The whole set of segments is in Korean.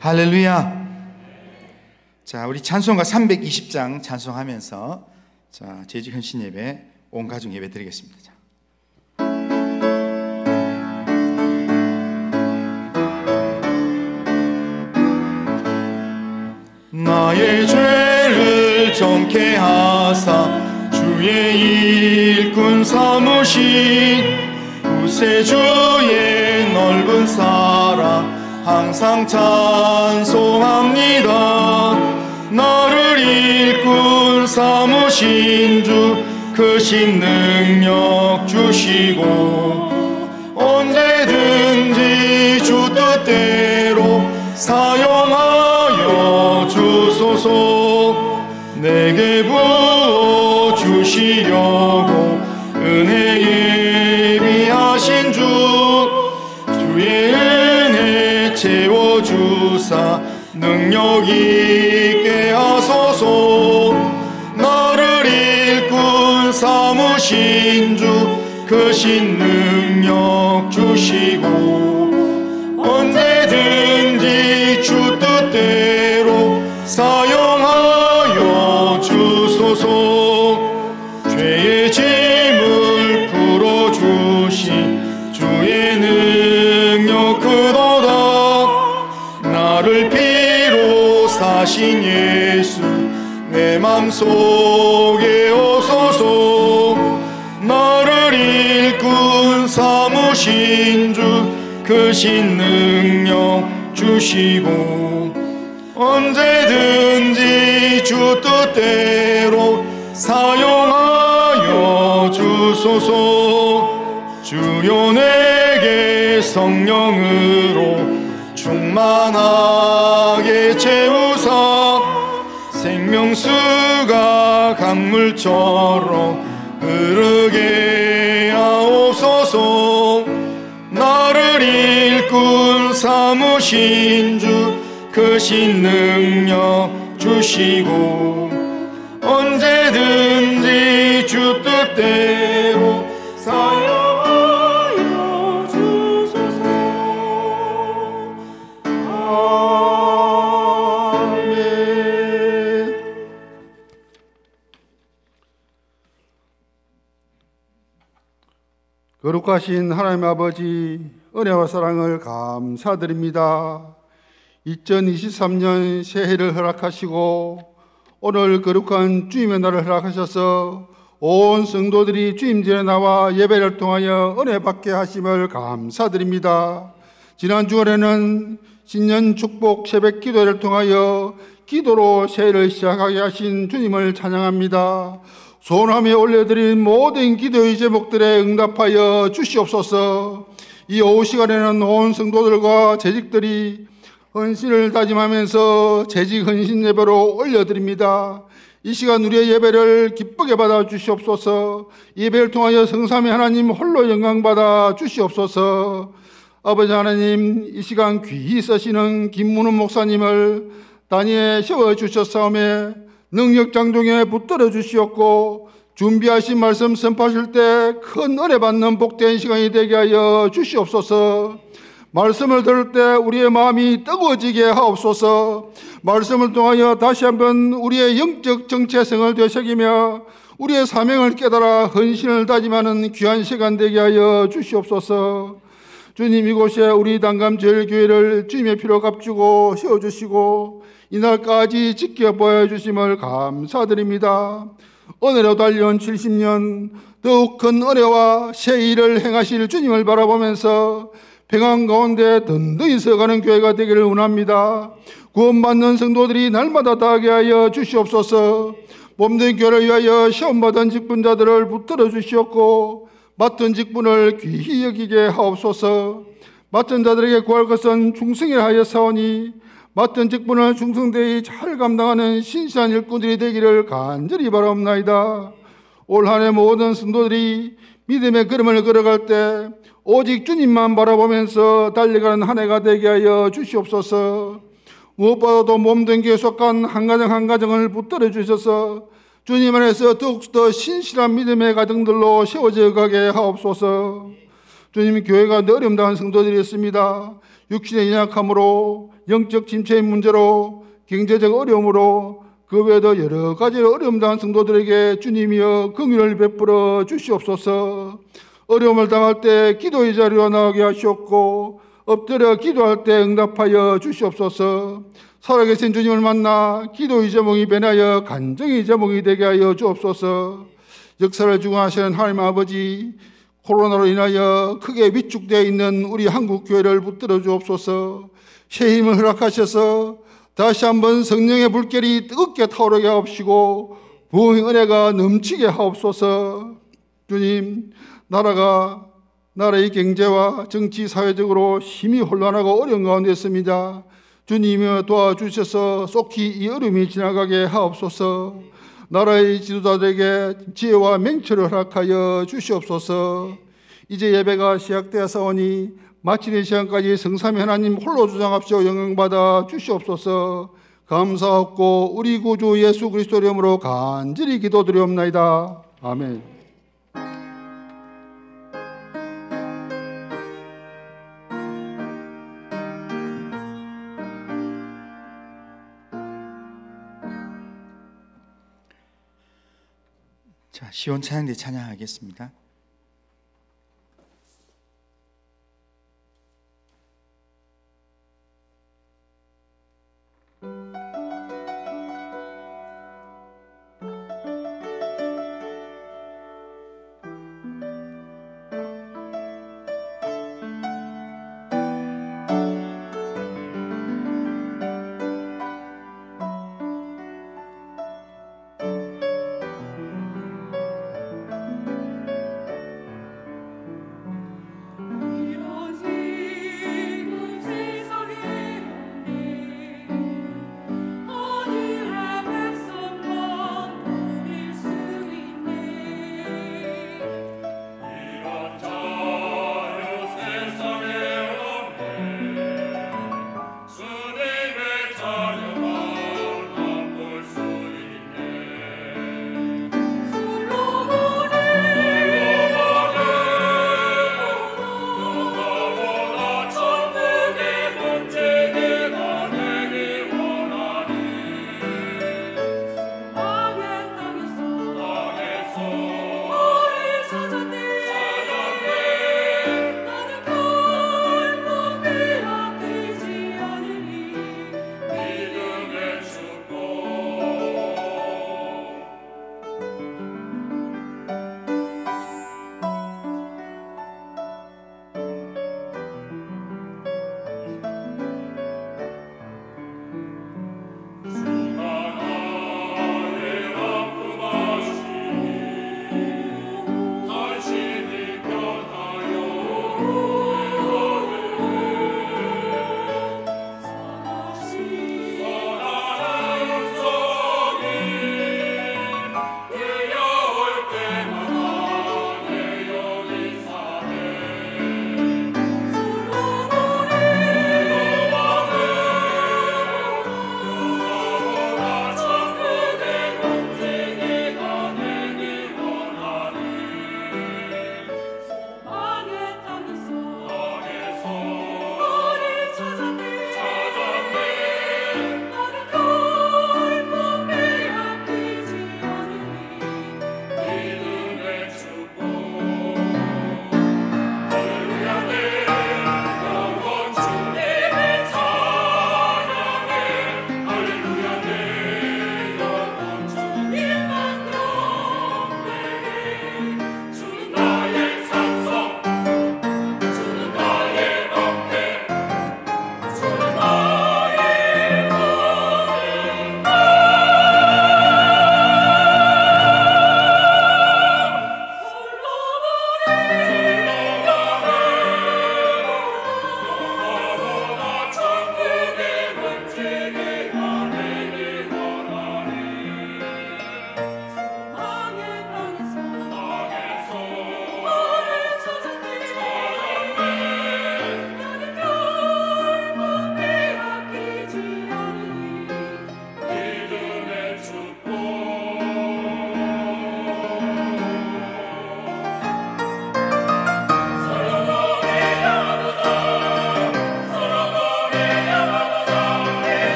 할렐루야. 자, 우리 찬송가 320장 찬송하면서 자, 재직 헌신 예배, 온 가족 예배 드리겠습니다. 자. 나의 죄를 정케 하사 주의 일꾼 삼으신 구세주의 넓은 사랑 항상 찬송합니다. 나를 일꾼 삼으신 주 크신 능력 주시고 언제든지 주 뜻대로 사용하여 주소서. 내게 부어 주시려고 은혜 예비하신 주 주의 은혜 채워주사 능력 있게 하소서. 나를 일꾼 삼으신 주 크신 능력 주시고 언제든지 주 뜻대로 사용하여 주소서. 죄의 짐을 풀어주신 주의 능력 크도다. 나를 피로 사신 예수 내 맘속에 오소서. 나를 일꾼 삼으신 주 크신 능력 주시고 언제든지 주 뜻대로 사용하여 주소서. 주여 내게 성령으로 충만하게 채우사 생명수가 강물처럼 흐르게 하옵소서. 나를 일꾼 삼으신 주 크신 능력 주시고 언제든지 주 뜻대로 사용하여 주소서. 아멘. 거룩하신 하나님 아버지, 은혜와 사랑을 감사드립니다. 2023년 새해를 허락하시고 오늘 거룩한 주님의 날을 허락하셔서 온 성도들이 주임전에 나와 예배를 통하여 은혜 받게 하심을 감사드립니다. 지난 주간에는 신년 축복 새벽 기도를 통하여 기도로 새해를 시작하게 하신 주님을 찬양합니다. 소원하며 올려드린 모든 기도의 제목들에 응답하여 주시옵소서. 이 오후 시간에는 온 성도들과 재직들이 헌신을 다짐하면서 재직 헌신 예배로 올려드립니다. 이 시간 우리의 예배를 기쁘게 받아 주시옵소서. 예배를 통하여 성삼위 하나님 홀로 영광 받아 주시옵소서. 아버지 하나님, 이 시간 귀히 쓰시는 김문훈 목사님을 단위에 세워주셨사오매 능력 장중에 붙들어 주시옵고 준비하신 말씀 선포하실 때 큰 은혜 받는 복된 시간이 되게 하여 주시옵소서. 말씀을 들을 때 우리의 마음이 뜨거워지게 하옵소서. 말씀을 통하여 다시 한번 우리의 영적 정체성을 되새기며 우리의 사명을 깨달아 헌신을 다짐하는 귀한 시간 되게 하여 주시옵소서. 주님, 이곳에 우리 단감제일교회를 주님의 피로 값주고 세워주시고 이날까지 지켜보여 주심을 감사드립니다. 은혜로 달려온 70년 더욱 큰 은혜와 새 일을 행하실 주님을 바라보면서 평안 가운데 든든히 서가는 교회가 되기를 원합니다. 구원받는 성도들이 날마다 다하게 하여 주시옵소서. 몸된 교회를 위하여 시험받은 직분자들을 붙들어 주시옵고 맡은 직분을 귀히 여기게 하옵소서. 맡은 자들에게 구할 것은 충성이라 하여 사오니 맡은 직분을 충성되이 잘 감당하는 신실한 일꾼들이 되기를 간절히 바라옵나이다. 올 한 해 모든 성도들이 믿음의 걸음을 걸어갈 때 오직 주님만 바라보면서 달려가는 한 해가 되게 하여 주시옵소서. 무엇보다도 몸된 교회 속한 한 가정 한 가정을 붙들어 주셔서 주님 안에서 더욱더 신실한 믿음의 가정들로 세워져 가게 하옵소서. 주님, 교회가 어려움 당한 성도들이 있습니다. 육신의 연약함으로 영적 침체의 문제로 경제적 어려움으로 그 외에도 여러 가지 어려움 당한 성도들에게 주님이여 긍휼을 베풀어 주시옵소서. 어려움을 당할 때 기도의 자리로 나오게 하시옵고 엎드려 기도할 때 응답하여 주시옵소서. 살아계신 주님을 만나 기도의 제목이 변하여 간증의 제목이 되게 하여 주옵소서. 역사를 주관하시는 하나님 아버지, 코로나로 인하여 크게 위축되어 있는 우리 한국 교회를 붙들어 주옵소서. 새 힘을 허락하셔서 다시 한번 성령의 불결이 뜨겁게 타오르게 하옵시고 부흥의 은혜가 넘치게 하옵소서. 주님, 나라의 경제와 정치, 사회적으로 심히 혼란하고 어려운 가운데 있습니다. 주님이 도와주셔서 속히 이 어려움이 지나가게 하옵소서. 나라의 지도자들에게 지혜와 맹철을 허락하여 주시옵소서. 이제 예배가 시작되었사오니 마치는 시간까지 성삼위 하나님 홀로 주장합시오. 영광받아 주시옵소서. 감사하고 우리 구주 예수 그리스도 이름으로 간절히 기도드리옵나이다. 아멘. 자, 시온 찬양대 찬양하겠습니다.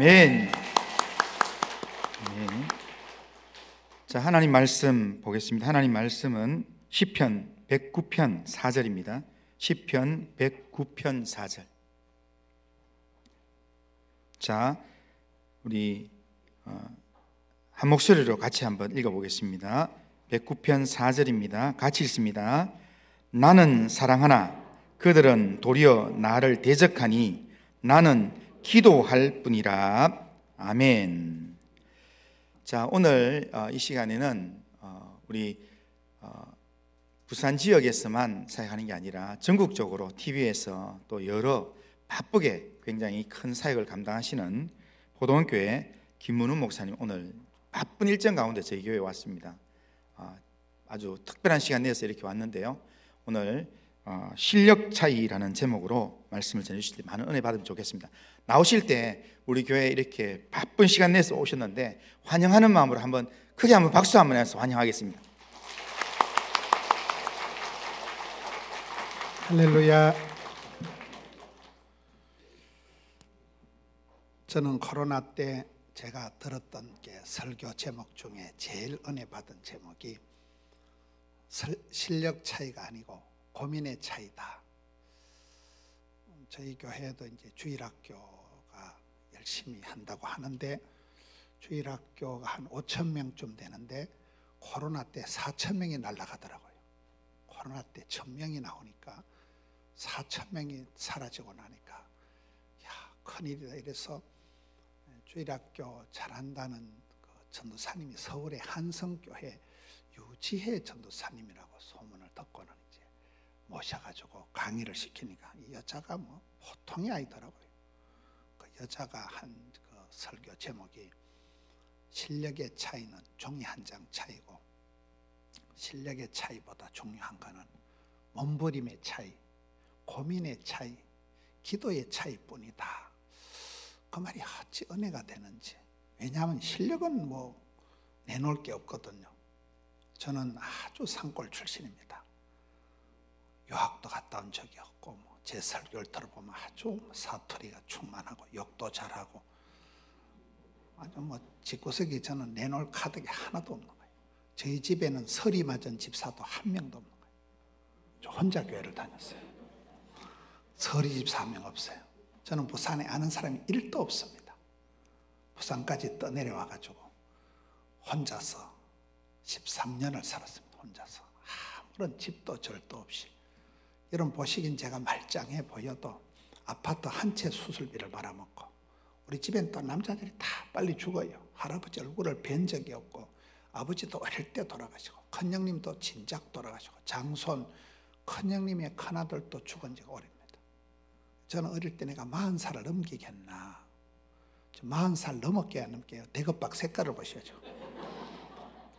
아멘. 자, 하나님 말씀 보겠습니다. 하나님 말씀은 시편 109편 4절입니다. 시편 109편 4절. 자, 우리 한 목소리로 같이 한번 읽어보겠습니다. 109편 4절입니다. 같이 읽습니다. 나는 사랑하나 그들은 도리어 나를 대적하니 나는 기도할 뿐이라. 아멘. 자, 오늘 이 시간에는 우리 부산 지역에서만 사역하는 게 아니라 전국적으로 TV에서 또 여러 바쁘게 굉장히 큰 사역을 감당하시는 포도원교회 김문훈 목사님, 오늘 바쁜 일정 가운데 저희 교회에 왔습니다. 아주 특별한 시간 내서 이렇게 왔는데요, 오늘 실력 차이라는 제목으로 말씀을 전해주실 때 많은 은혜 받으면 좋겠습니다. 나오실 때 우리 교회에 이렇게 바쁜 시간 내서 오셨는데 환영하는 마음으로 한번 크게 한번 박수 한번 해서 환영하겠습니다. 할렐루야. 저는 코로나 때 제가 들었던 게 설교 제목 중에 제일 은혜 받은 제목이 실력 차이가 아니고 고민의 차이다. 저희 교회도 이제 주일학교가 열심히 한다고 하는데 주일학교가 한 5천 명쯤 되는데 코로나 때 4천 명이 날아가더라고요. 코로나 때 1,000명이 나오니까 4천 명이 사라지고 나니까 야, 큰일이다. 이래서 주일학교 잘한다는 그 전도사님이 서울의 한성교회 유지혜 전도사님이라고 소문을 듣고는 이제 모셔가지고 강의를 시키니까 이 여자가 뭐 보통이 아니더라고요. 그 여자가 한 그 설교 제목이 실력의 차이는 종이 한 장 차이고 실력의 차이보다 중요한 거는 몸부림의 차이, 고민의 차이, 기도의 차이뿐이다. 그 말이 어찌 은혜가 되는지. 왜냐하면 실력은 뭐 내놓을 게 없거든요. 저는 아주 산골 출신입니다. 유학도 갔다 온 적이 없고 제 설교를 들어보면 아주 사투리가 충만하고 욕도 잘하고 아주 뭐 집구석이 저는 내놓을 카드가 하나도 없는 거예요. 저희 집에는 설이 맞은 집사도 한 명도 없는 거예요. 저 혼자 교회를 다녔어요. 설이 집사 한 명 없어요. 저는 부산에 아는 사람이 1도 없습니다. 부산까지 떠내려와가지고 혼자서 13년을 살았습니다. 혼자서 아무런 집도 절도 없이. 이런 보시긴 제가 말짱해 보여도 아파트 한 채 수술비를 말아먹고, 우리 집엔 또 남자들이 다 빨리 죽어요. 할아버지 얼굴을 뵌 적이 없고, 아버지도 어릴 때 돌아가시고, 큰형님도 진작 돌아가시고, 장손 큰형님의 큰아들도 죽은 지가 오래입니다. 저는 어릴 때 내가 40살을 넘기겠나. 40살 넘었게 안 넘게요. 대겉박 색깔을 보셔야죠.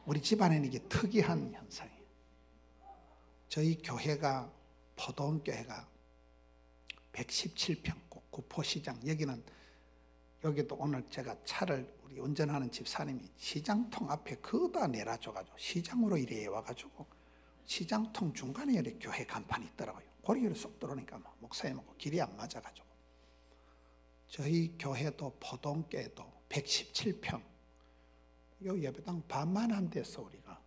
우리 집안에는 이게 특이한 현상이에요. 저희 교회가 포도원교회가 117평고 구포시장, 여기도 오늘 제가 차를 우리 운전하는 집사님이 시장통 앞에 그다 내려줘가지고 시장으로 이래 와가지고 시장통 중간에 이렇게 교회 간판이 있더라고요. 거리로 쏙 들어오니까 목사님하고 길이 안 맞아가지고. 저희 교회도 포도원교회도 117평, 요 예배당 반만한 데서 우리가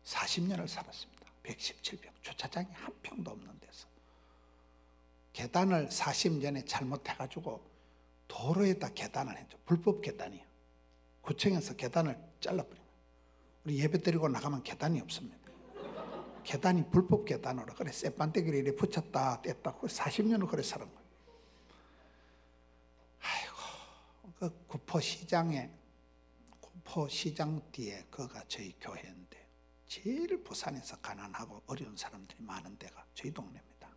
40년을 살았습니다. 117평, 주차장이 한 평도 없는 데서. 계단을 40년에 잘못해가지고 도로에다 계단을 했죠. 불법 계단이에요. 구청에서 계단을 잘라버린 거예요. 우리 예배 드리고 나가면 계단이 없습니다. 계단이 불법 계단으로 그래 쇠반대기를 이렇게 붙였다 뗐다 40년을 그래 살은 거예요. 아이고, 그 구포시장 뒤에 그가 저희 교회인데 제일 부산에서 가난하고 어려운 사람들이 많은 데가 저희 동네입니다.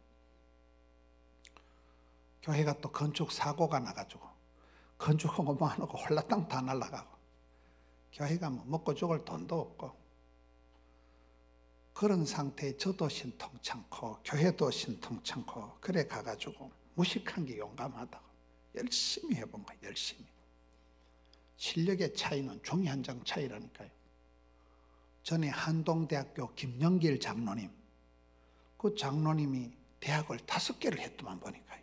교회가 또 건축 사고가 나가지고 건축하고 뭐 하고 홀라당 다 날아가고 교회가 뭐 먹고 죽을 돈도 없고 그런 상태에 저도 신통찮고 교회도 신통찮고 그래 가가지고 무식한 게 용감하다고 열심히 해본 거예요. 열심히. 실력의 차이는 종이 한 장 차이라니까요. 전에 한동대학교 김영길 장로님, 그 장로님이 대학을 5개를 했더만 보니까요.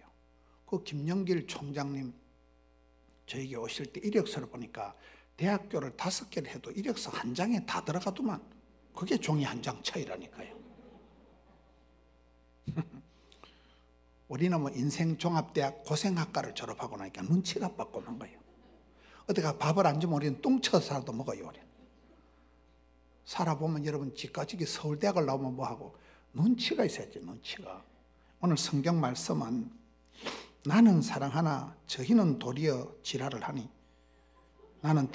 그 김영길 총장님 저에게 오실 때 이력서를 보니까 대학교를 5개를 해도 이력서 한 장에 다 들어가더만 그게 종이 한 장 차이라니까요. 우리는 뭐 인생종합대학 고생학과를 졸업하고 나니까 눈치가 빠꼼한 거예요. 어디가 밥을 안 주면 우리는 뚱쳐서라도 먹어요. 우리는. 살아보면 여러분 지까지기 서울대학을 나오면 뭐하고 눈치가 있어야지. 눈치가. 오늘 성경 말씀은 나는 사랑하나 저희는 도리어 지랄을 하니 나는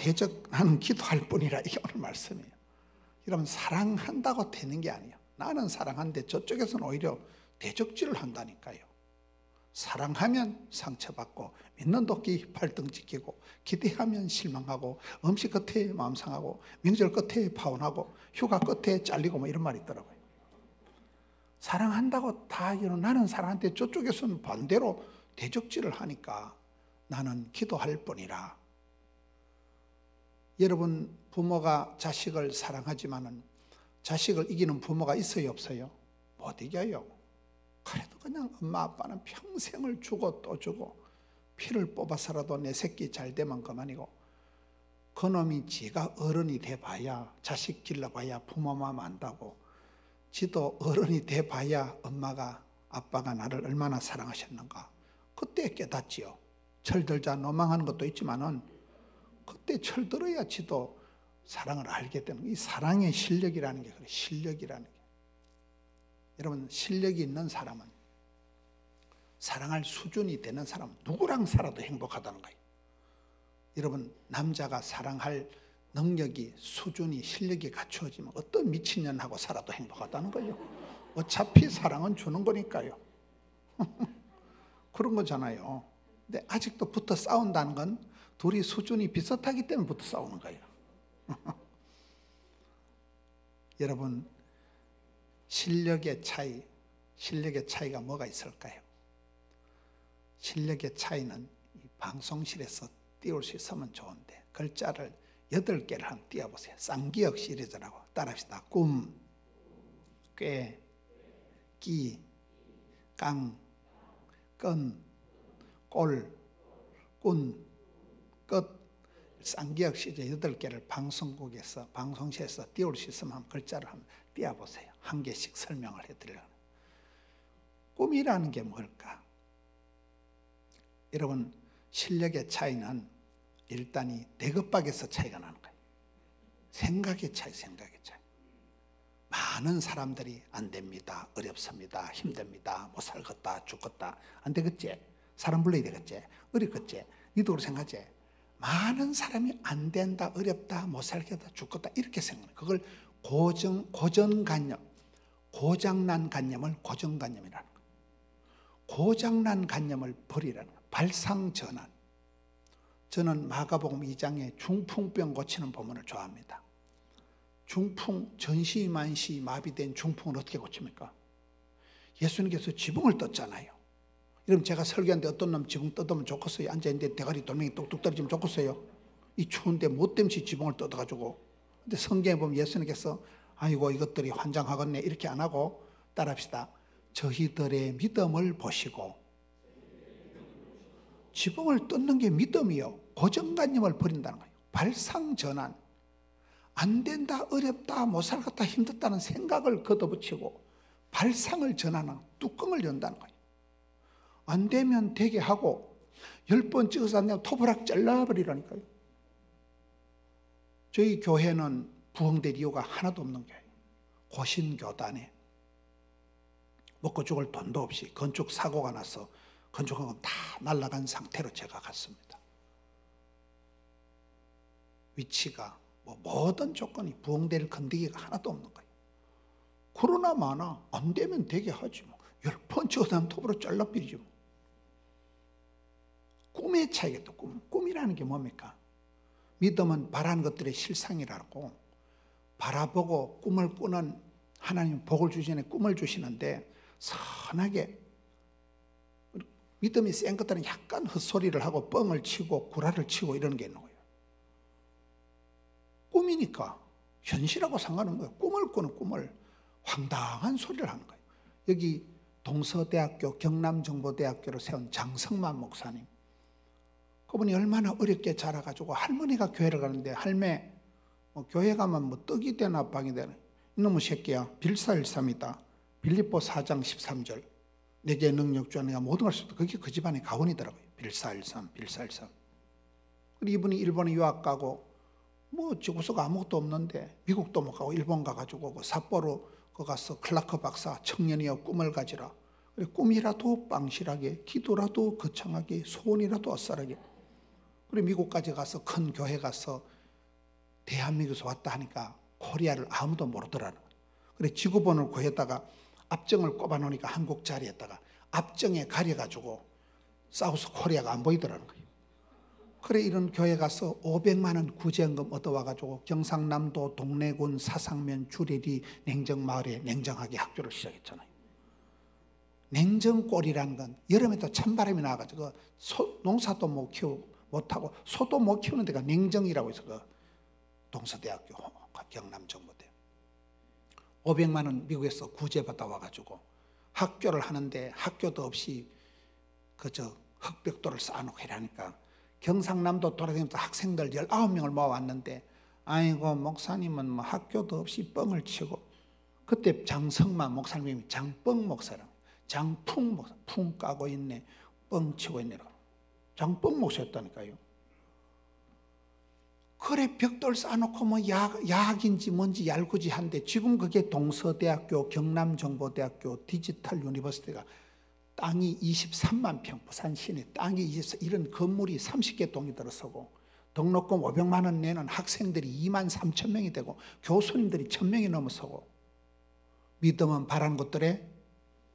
기도할 뿐이라. 이게 오늘 말씀이에요. 여러분 사랑한다고 되는 게 아니에요. 나는 사랑하는데 저쪽에서는 오히려 대적질을 한다니까요. 사랑하면 상처받고 믿는 도끼 발등 찢기고 기대하면 실망하고 음식 끝에 마음 상하고 명절 끝에 파혼하고 휴가 끝에 잘리고 뭐 이런 말이 있더라고요. 사랑한다고 다 나는 사랑하는데 저쪽에서는 반대로 대적질을 하니까 나는 기도할 뿐이라. 여러분 부모가 자식을 사랑하지만은 자식을 이기는 부모가 있어요 없어요? 못 이겨요. 그래도 그냥 엄마 아빠는 평생을 주고 또 주고 피를 뽑아서라도 내 새끼 잘 되면 그만이고 그놈이 지가 어른이 돼봐야 자식 길러봐야 부모 마음 안다고 지도 어른이 돼봐야 엄마가 아빠가 나를 얼마나 사랑하셨는가 그때 깨닫지요. 철들자 노망하는 것도 있지만은 그때 철들어야 지도 사랑을 알게 되는 이 사랑의 실력이라는 게 그래. 실력이라는 게. 여러분 실력이 있는 사람은 사랑할 수준이 되는 사람은 누구랑 살아도 행복하다는 거예요. 여러분 남자가 사랑할 능력이 수준이 실력이 갖추어지면 어떤 미친년하고 살아도 행복하다는 거예요. 어차피 사랑은 주는 거니까요. 그런 거잖아요. 근데 아직도 붙어 싸운다는 건 둘이 수준이 비슷하기 때문에 붙어 싸우는 거예요. 여러분 실력의 차이가 뭐가 있을까요? 실력의 차이는 이 방송실에서 띄울 수 있으면 좋은데 글자를 8개를 한번 띄워보세요. 쌍기역 시리즈라고 따라합시다. 꿈, 꾀, 끼, 깡, 끈, 꼴, 꾼, 끝. 쌍기역 시리즈 8개를 방송국에서 방송실에서 띄울 수 있으면 한번 글자를 한번 띄워보세요. 한 개씩 설명을 해드리려고. 꿈이라는 게 뭘까? 여러분 실력의 차이는 일단 이 대급박에서 차이가 나는 거예요. 생각의 차이. 많은 사람들이 안 됩니다, 어렵습니다, 힘듭니다, 못 살겠다, 죽겠다, 안 되겠지, 사람 불러야 되겠지, 어렵겠지, 니도 그렇게 생각하지. 많은 사람이 안 된다, 어렵다, 못 살겠다, 죽겠다 이렇게 생각해요. 그걸 고정관념, 고장난 관념을 고정관념이라는 거예요. 고장난 관념을 버리라는 거예요. 발상전환. 저는 마가복음 2장에 중풍병 고치는 본문을 좋아합니다. 중풍, 전시만시 마비된 중풍을 어떻게 고칩니까? 예수님께서 지붕을 떴잖아요. 여러분 제가 설교하는데 어떤 놈 지붕 뜯으면 좋겠어요? 앉아있는데 대가리 돌멩이 뚝뚝 떨어지면 좋겠어요? 이 추운데 못됨시 지붕을 뜯어가지고. 근데 성경에 보면 예수님께서 아이고 이것들이 환장하겠네 이렇게 안 하고 따라합시다. 저희들의 믿음을 보시고. 지붕을 뜯는 게 믿음이요. 고정관념을 버린다는 거예요. 발상전환. 안 된다, 어렵다, 못 살겠다, 힘들다는 생각을 걷어붙이고 발상을 전하는 뚜껑을 연다는 거예요. 안 되면 되게 하고 10번 찍어서 안 되면 토브락 잘라버리라니까요. 저희 교회는 부흥될 이유가 하나도 없는 교회예요. 고신교단에 먹고 죽을 돈도 없이 건축 사고가 나서 건축학원 다 날아간 상태로 제가 갔습니다. 위치가 모든 조건이 부흥될 건드기가 하나도 없는 거예요. 그러나 마나 안 되면 되게 하지 뭐. 10번 찍어서 톱으로 잘라버리지 뭐. 꿈의 차이겠다. 꿈이라는 게 뭡니까? 믿음은 바라는 것들의 실상이라고 바라보고 꿈을 꾸는 하나님 복을 주시네 꿈을 주시는데 선하게 믿음이 센 것들은 약간 헛소리를 하고 뻥을 치고 구라를 치고 이러는 게 있는 거예요. 꿈이니까 현실하고 상관없는 거예요. 꿈을 꾸는 꿈을 황당한 소리를 하는 거예요. 여기 동서대학교 경남정보대학교로 세운 장성만 목사님 그분이 얼마나 어렵게 자라가지고 할머니가 교회를 가는데, 할매 교회 가면 뭐 떡이 되나 빵이 되나, 이놈의 새끼야, 빌사일삼이다. 빌립보 4장 13절. 내게 능력 주어 내가 모든 걸 수 있다. 그게 그 집안의 가훈이더라고요. 빌사일삼. 그리고 이분이 일본에 유학 가고 뭐 지구서가 아무것도 없는데 미국도 못 가고 일본 가가지고 그 삿포로 가서 클라크 박사 청년이여 꿈을 가지라. 그래, 꿈이라도 빵실하게, 기도라도 거창하게, 소원이라도 어싸하게. 그래, 미국까지 가서 큰 교회 가서 대한민국에서 왔다 하니까 코리아를 아무도 모르더라는 거예요. 그래, 지구본을 구했다가 앞정을 꼽아놓으니까 한국 자리에다가 앞정에 가려가지고 사우스 코리아가 안 보이더라는 거예요. 그래, 이런 교회 가서 500만 원 구제연금 얻어와가지고 경상남도 동래군 사상면 주리리 냉정마을에 냉정하게 학교를 시작했잖아요. 냉정골이라는 건 여름에도 찬바람이 나와가지고 농사도 못하고 소도 못 키우는 데가 냉정이라고 해서 그 동서대학교, 경남정보대 500만 원 미국에서 구제받아 와가지고 학교를 하는데 학교도 없이 그저 흑벽돌을 쌓아놓고 이러니까 경상남도 돌아다니면서 학생들 19명을 모아왔는데, 아이고 목사님은 뭐 학교도 없이 뻥을 치고, 그때 장성만 목사님이 장뻥 목사라고, 장풍 목사, 풍 까고 있네, 뻥 치고 있네, 장뻥 목사였다니까요. 그래, 벽돌 쌓아놓고 뭐 야학인지 뭔지 얄구지 한데, 지금 그게 동서대학교, 경남정보대학교, 디지털 유니버시티가 땅이 23만 평, 부산 시내 땅이 24, 이런 건물이 30개 동이 들어서고, 등록금 500만 원 내는 학생들이 2만 3천 명이 되고, 교수님들이 1,000명이 넘어서고, 믿으면 바라는 것들의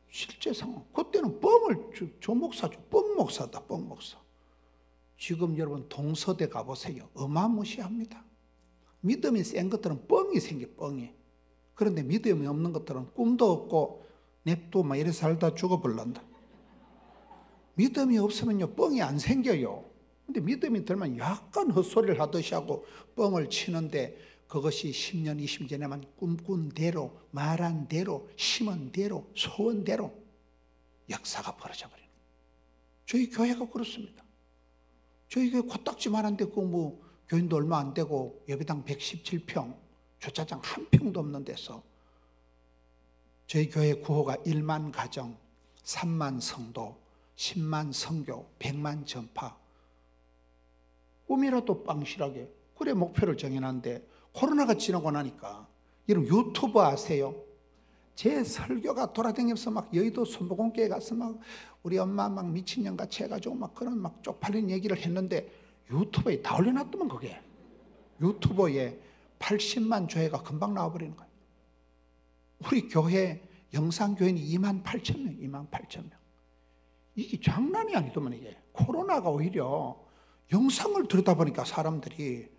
실제 상황. 그때는 뻥을, 저 목사죠. 뻥 목사다, 뻥 목사. 지금 여러분 동서대 가보세요. 어마무시합니다. 믿음이 센 것들은 뻥이 생겨, 뻥이. 그런데 믿음이 없는 것들은 꿈도 없고 냅도 막 이래 살다 죽어버린다. 믿음이 없으면요, 뻥이 안 생겨요. 근데 믿음이 들면 약간 헛소리를 하듯이 하고 뻥을 치는데, 그것이 10년, 20년 전에만 꿈꾼 대로, 말한 대로, 심은 대로, 소원 대로 역사가 벌어져 버리는 거예요. 저희 교회가 그렇습니다. 저희 교회 코딱지만한데 그 뭐 교인도 얼마 안 되고 예배당 117평, 주차장 한 평도 없는 데서 저희 교회 구호가 1만 가정, 3만 성도, 10만 성교, 100만 전파. 꿈이라도 빵실하게, 그래 목표를 정해놨는데, 코로나가 지나고 나니까, 여러분 유튜브 아세요? 제 설교가 돌아다니면서 막 여의도 순복음교회 가서 막 우리 엄마 막 미친년같이 해가지고 막 그런 막 쪽팔린 얘기를 했는데, 유튜브에 다 올려놨더만. 그게 유튜브에 80만 조회가 금방 나와버리는 거예요. 우리 교회 영상교인이 2만 8천 명, 2만 8천 명. 이게 장난이 아니더만. 이게 코로나가 오히려 영상을 들여다보니까 사람들이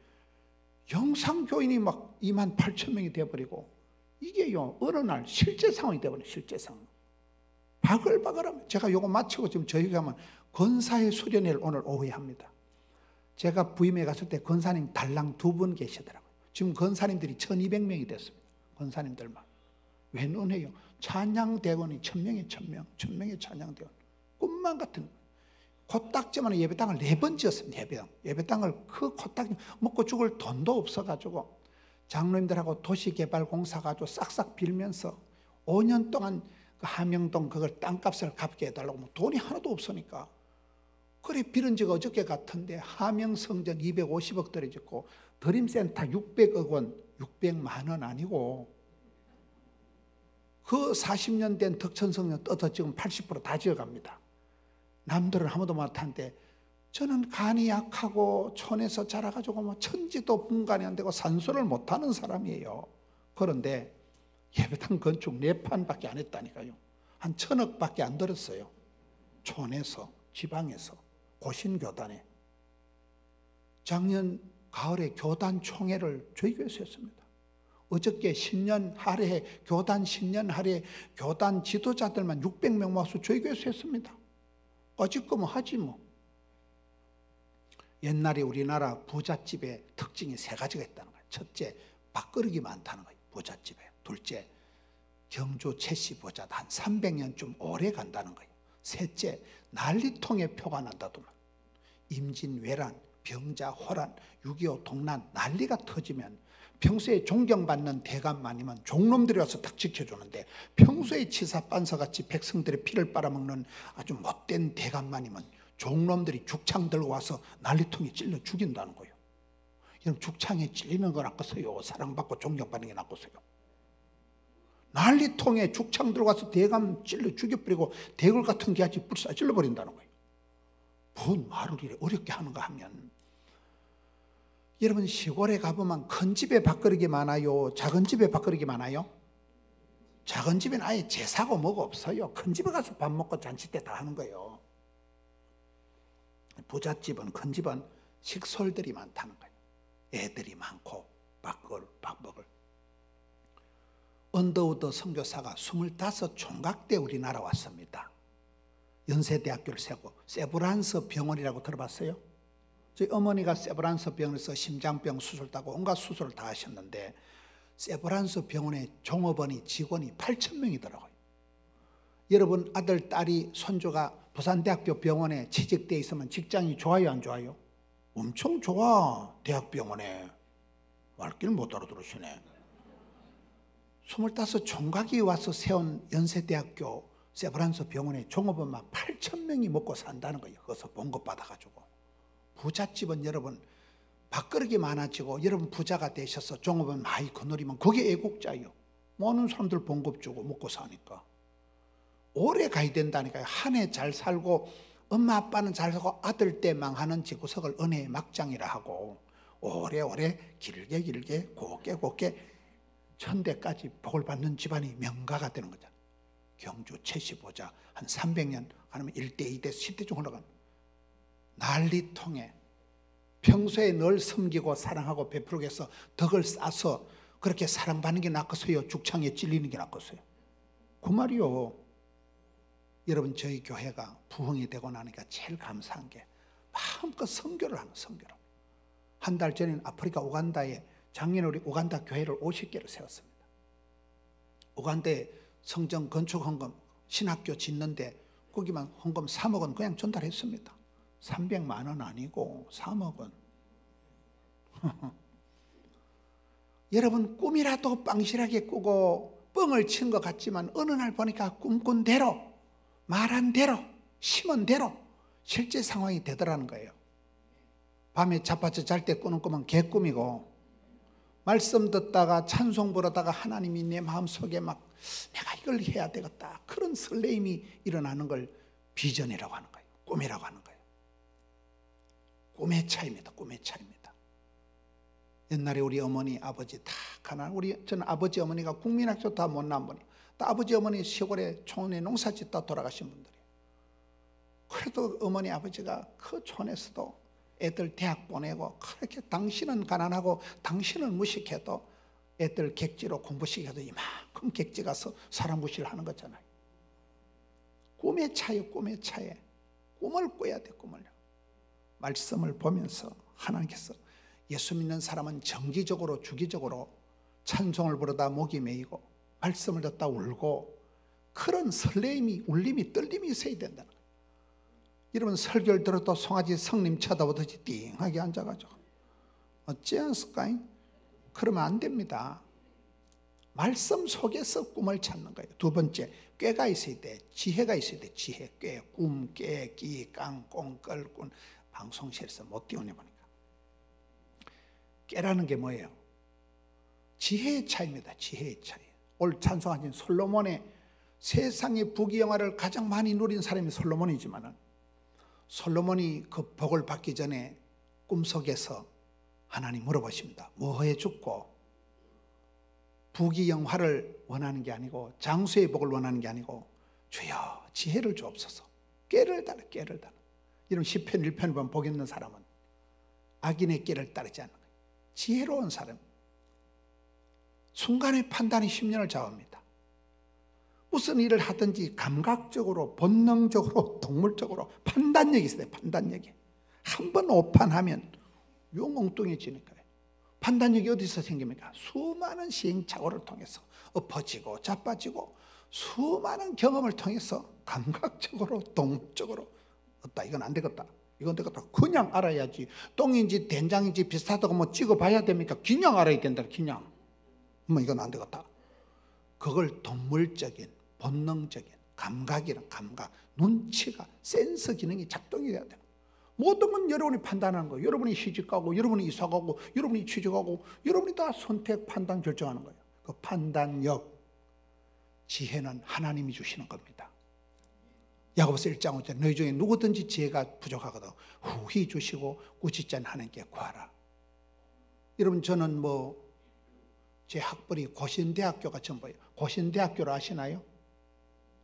영상교인이 막 2만 8천 명이 되어버리고, 이게요 어느 날 실제 상황이 되어버려요. 실제 상황. 바글바글하면, 제가 요거 마치고 지금 저희 가면 권사의 수련회를 오늘 오후에 합니다. 제가 부임해 갔을 때 권사님 달랑 2분 계시더라고요. 지금 권사님들이 1200명이 됐습니다. 권사님들만. 웬 은혜요. 찬양대원이 1000명에 1000명, 1000명의 찬양대원. 꿈만 같은 거예요. 코딱지만 예배당을 4번 지었습니다. 예배당을 그 코딱지 먹고 죽을 돈도 없어가지고 장로님들하고 도시개발공사 가지고 싹싹 빌면서 5년 동안 그 함영동 그걸 땅값을 갚게 해달라고, 뭐 돈이 하나도 없으니까. 그래 빌은 지가 어저께 같은데 함영성전 250억 들여졌고, 드림센터 600억 원, 600만 원 아니고, 그 40년 된 덕천성전 떠서 지금 80% 다 지어갑니다. 남들은 아무도 못하는데, 저는 간이 약하고 촌에서 자라가지고 뭐 천지도 분간이 안 되고 산소를 못하는 사람이에요. 그런데 예배당 건축 4판밖에 안 했다니까요. 한 1000억밖에 안 들었어요. 촌에서, 지방에서, 고신교단에. 작년 가을에 교단 총회를 저희 교회에서 했습니다. 어저께 신년 할애, 교단 신년 할애, 교단 지도자들만 600명 모아서 저희 교회에서 했습니다. 어찌거면 하지 뭐. 옛날에 우리나라 부잣집의 특징이 3가지가 있다는 거예요. 첫째, 밥그릇이 많다는 거예요. 부잣집에. 둘째, 경주 최씨 부잣 한 300년쯤 오래 간다는 거예요. 셋째, 난리통에 표가 난다더만. 임진왜란, 병자, 호란, 6.25 동란 난리가 터지면 평소에 존경받는 대감마님은 종놈들이 와서 딱 지켜주는데 평소에 치사빤서같이 백성들의 피를 빨아먹는 아주 못된 대감마님은 종놈들이 죽창 들고 와서 난리통에 찔러 죽인다는 거예요. 여러분, 죽창에 찔리는 건 낫겠어요? 사랑받고 존경받는 게 낫겠어요? 난리통에 죽창 들고 와서 대감 찔러 죽여버리고 대굴 같은 게 아주 불사 찔러버린다는 거예요. 뭔 말을 이래 어렵게 하는가 하면, 여러분 시골에 가보면 큰 집에 밥그릇이 많아요? 작은 집에 밥그릇이 많아요? 작은 집에는 아예 제사고 뭐가 없어요. 큰 집에 가서 밥 먹고 잔치 때 다 하는 거예요. 부잣집은, 큰 집은 식솔들이 많다는 거예요. 애들이 많고 밥 먹을. 언더우드 선교사가 25총각 때 우리나라 왔습니다. 연세대학교를 세고 세브란스 병원이라고 들어봤어요? 저희 어머니가 세브란스 병원에서 심장병 수술 따고 온갖 수술을 다 하셨는데 세브란스 병원의 종업원이 직원이 8,000명이더라고요. 여러분 아들, 딸이, 손주가 부산대학교 병원에 취직되어 있으면 직장이 좋아요, 안 좋아요? 엄청 좋아. 대학병원에. 말귀를 못 알아들으시네. 25총각이 와서 세운 연세대학교 세브란스 병원에 종업원만 8,000명이 먹고 산다는 거예요. 거기서 봉급 받아가지고. 부잣집은 여러분 밥그릇이 많아지고 여러분 부자가 되셔서 종업원 많이 거느리면 그게 애국자예요. 모든 사람들 봉급 주고 먹고 사니까. 오래 가야 된다니까요. 한 해 잘 살고 엄마 아빠는 잘 살고 아들 때 망하는 지구석을 은혜의 막장이라 하고 오래오래 길게 곱게 천대까지 복을 받는 집안이 명가가 되는 거잖아요. 경주 채시보자 한 300년 아니면 1대 2대 10대 중 흘러가는 난리통에 평소에 늘 섬기고 사랑하고 베풀기 위해서 덕을 쌓아서 그렇게 사랑받는 게 낫겠어요? 죽창에 찔리는 게 낫겠어요? 그 말이요. 여러분 저희 교회가 부흥이 되고 나니까 제일 감사한 게 마음껏 선교를 하는 선교를. 한 달 전에는 아프리카 우간다에 작년에 우리 우간다 교회를 50개를 세웠습니다. 우간다에 성전 건축 헌금 신학교 짓는데 거기만 헌금 3억 원 그냥 전달했습니다. 300만 원 아니고 3억 원. 여러분 꿈이라도 빵실하게 꾸고 뻥을 친 것 같지만 어느 날 보니까 꿈꾼 대로 말한 대로 심은 대로 실제 상황이 되더라는 거예요. 밤에 자빠져 잘 때 꾸는 꿈은 개꿈이고 말씀 듣다가 찬송 부르다가 하나님이 내 마음속에 막 내가 이걸 해야 되겠다 그런 설레임이 일어나는 걸 비전이라고 하는 거예요. 꿈이라고 하는 거예요. 꿈의 차이입니다. 꿈의 차이입니다. 옛날에 우리 어머니 아버지 다 가난 저는 아버지 어머니가 국민학교 다 못난 분이에요. 아버지 어머니 시골에 촌에 농사 짓다 돌아가신 분들이에요. 그래도 어머니 아버지가 그 촌에서도 애들 대학 보내고 그렇게 당신은 가난하고 당신은 무식해도 애들 객지로 공부시켜도 이만큼 객지 가서 사람 무시를 하는 거잖아요. 꿈의 차이, 꿈의 차이. 꿈을 꿔야 돼, 꿈을요. 말씀을 보면서 하나님께서 예수 믿는 사람은 정기적으로 주기적으로 찬송을 부르다 목이 메이고 말씀을 듣다 울고 그런 설레임이 울림이 떨림이 있어야 된다는 거예요. 여러분 설교를 들어도 송아지 성님 쳐다보듯이 띵하게 앉아가지고 어찌 않을까요? 그러면 안 됩니다. 말씀 속에서 꿈을 찾는 거예요. 두 번째, 꾀가 있어야 돼. 지혜가 있어야 돼. 지혜, 꾀, 꿈, 꾀, 기, 깡, 꽁, 끌, 꾼. 방송실에서 못 띄우네 보니까. 꾀라는 게 뭐예요? 지혜의 차이입니다. 지혜의 차이. 오늘 찬송하신 솔로몬의 세상의 부귀영화를 가장 많이 누린 사람이 솔로몬이지만은 솔로몬이 그 복을 받기 전에 꿈속에서 하나님 물어보십니다. 뭐에 죽고 부귀영화를 원하는 게 아니고 장수의 복을 원하는 게 아니고 주여 지혜를 주옵소서. 꾀를 달라, 꾀를 달라. 이런 시편 1편 보면 복 있는 사람은 악인의 꾀를 따르지 않는 거예요. 지혜로운 사람. 순간의 판단이 10년을 좌우합니다. 무슨 일을 하든지 감각적으로, 본능적으로, 동물적으로 판단력이 있어요. 판단력이. 한번 오판하면 엉뚱해지니까요. 판단력이 어디서 생깁니까? 수많은 시행착오를 통해서 엎어지고 자빠지고 수많은 경험을 통해서 감각적으로, 동물적으로 어따 이건 안 되겠다. 이건 내가 다 그냥 알아야지. 똥인지 된장인지 비슷하다고 뭐 찍어봐야 됩니까? 그냥 알아야 된다. 그냥. 뭐 이건 안 되겠다. 그걸 동물적인 본능적인 감각이란 감각, 눈치가 센서 기능이 작동이 돼야 돼요. 모든 건 여러분이 판단하는 거예요. 여러분이 시집가고 여러분이 이사가고 여러분이 취직하고 여러분이 다 선택, 판단, 결정하는 거예요. 그 판단력, 지혜는 하나님이 주시는 겁니다. 야고보서 1장 5절 너희 중에 누구든지 지혜가 부족하거든 후히 주시고 꾸짖지 않는 하나님께 구하라. 여러분 저는 제 학벌이 고신대학교가 전부예요. 고신대학교를 아시나요?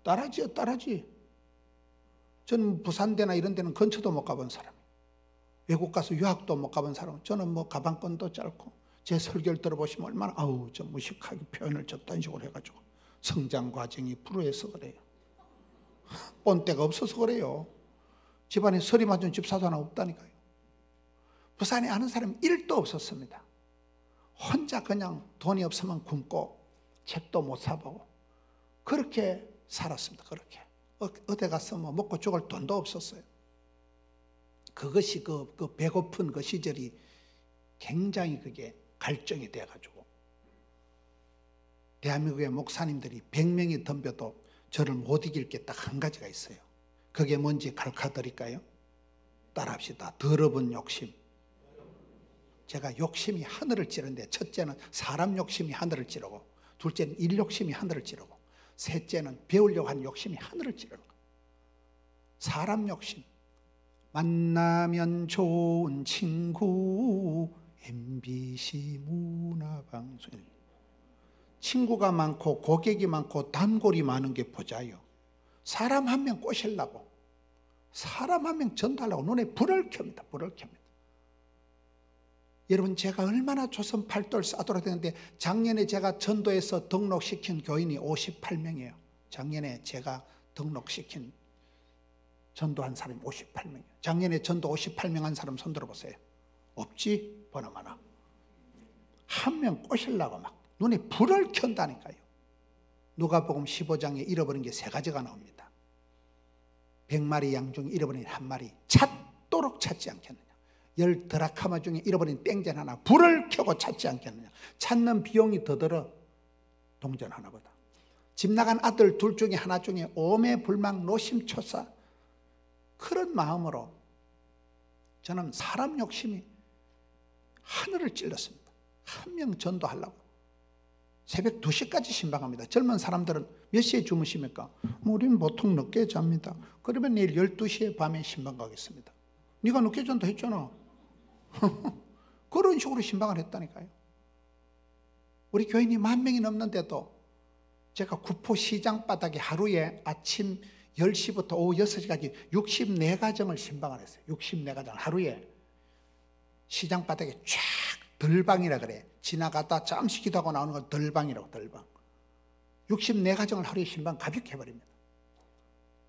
따라지요, 따라지. 저는 부산대나 이런 데는 근처도 못 가본 사람이에요. 외국 가서 유학도 못 가본 사람. 저는 가방끈도 짧고 제 설교를 들어보시면 얼마나 좀 무식하게 표현을 저딴 식으로 해가지고 성장 과정이 불우해서 그래요. 본때가 없어서 그래요. 집안에 서리 맞은 집사도 하나 없다니까요. 부산에 아는 사람이 1도 없었습니다. 혼자 그냥 돈이 없으면 굶고 책도 못 사보고 그렇게 살았습니다. 그렇게 어디 가서 먹고 죽을 돈도 없었어요. 그것이 그 배고픈 그 시절이 굉장히 그게 갈증이 돼가지고 대한민국의 목사님들이 100명이 덤벼도 저를 못 이길 게 딱 한 가지가 있어요. 그게 뭔지 가르쳐드릴까요? 따라합시다. 더러운 욕심. 제가 욕심이 하늘을 찌르는데 첫째는 사람 욕심이 하늘을 찌르고 둘째는 일 욕심이 하늘을 찌르고 셋째는 배우려고 하는 욕심이 하늘을 찌르는 거예요. 사람 욕심. 만나면 좋은 친구 MBC 문화방송. 친구가 많고 고객이 많고 단골이 많은 게 보자요. 사람 한 명 꼬시려고 사람 한 명 전달하려고 눈에 불을 켭니다. 불을 켭니다. 여러분 제가 얼마나 조선 팔도를 싸돌아다녔는데 작년에 제가 전도에서 등록시킨 교인이 58명이에요. 작년에 제가 등록시킨 전도한 사람이 58명이에요. 작년에 전도 58명 한 사람 손 들어보세요. 없지? 보나마나. 한 명 꼬시려고 막 눈에 불을 켠다니까요. 누가복음 15장에 잃어버린 게 3가지가 나옵니다. 100마리 양 중에 잃어버린 1마리 찾도록 찾지 않겠느냐. 10 드라카마 중에 잃어버린 땡전 하나 불을 켜고 찾지 않겠느냐. 찾는 비용이 더 들어 동전 하나보다. 집 나간 아들 2 중에 하나 중에 오매불망 노심초사. 그런 마음으로 저는 사람 욕심이 하늘을 찔렀습니다. 한 명 전도하려고 새벽 2시까지 신방합니다. 젊은 사람들은 몇 시에 주무십니까? 우리는 보통 늦게 잡니다. 그러면 내일 12시에 밤에 신방 가겠습니다. 네가 늦게 잔다 했잖아. 그런 식으로 신방을 했다니까요. 우리 교인이 10,000명이 넘는데도 제가 구포 시장 바닥에 하루에 아침 10시부터 오후 6시까지 64가정을 신방을 했어요. 64가정 하루에. 시장 바닥에 쫙 들방이라 그래. 지나가다 잠시 기도하고 나오는 걸 들방이라고. 들방. 64가정을 하루에 신방 가볍게 해버립니다.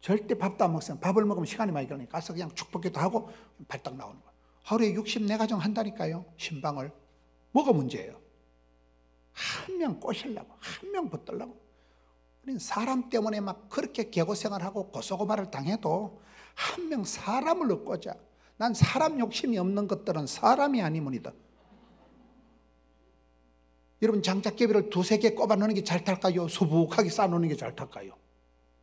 절대 밥도 안 먹어요. 밥을 먹으면 시간이 많이 걸리니까 가서 그냥 축복기도 하고 발딱 나오는 거예요. 하루에 64가정 한다니까요. 신방을. 뭐가 문제예요? 한 명 꼬시려고, 한 명 붙들려고. 우리는 사람 때문에 막 그렇게 개고생활하고 고소고발을 당해도 한 명 사람을 얻고자. 난 사람 욕심이 없는 것들은 사람이 아니문이다. 여러분 장작개비를 2-3개 꼽아 넣는 게 잘 탈까요? 수북하게 쌓아놓는 게 잘 탈까요?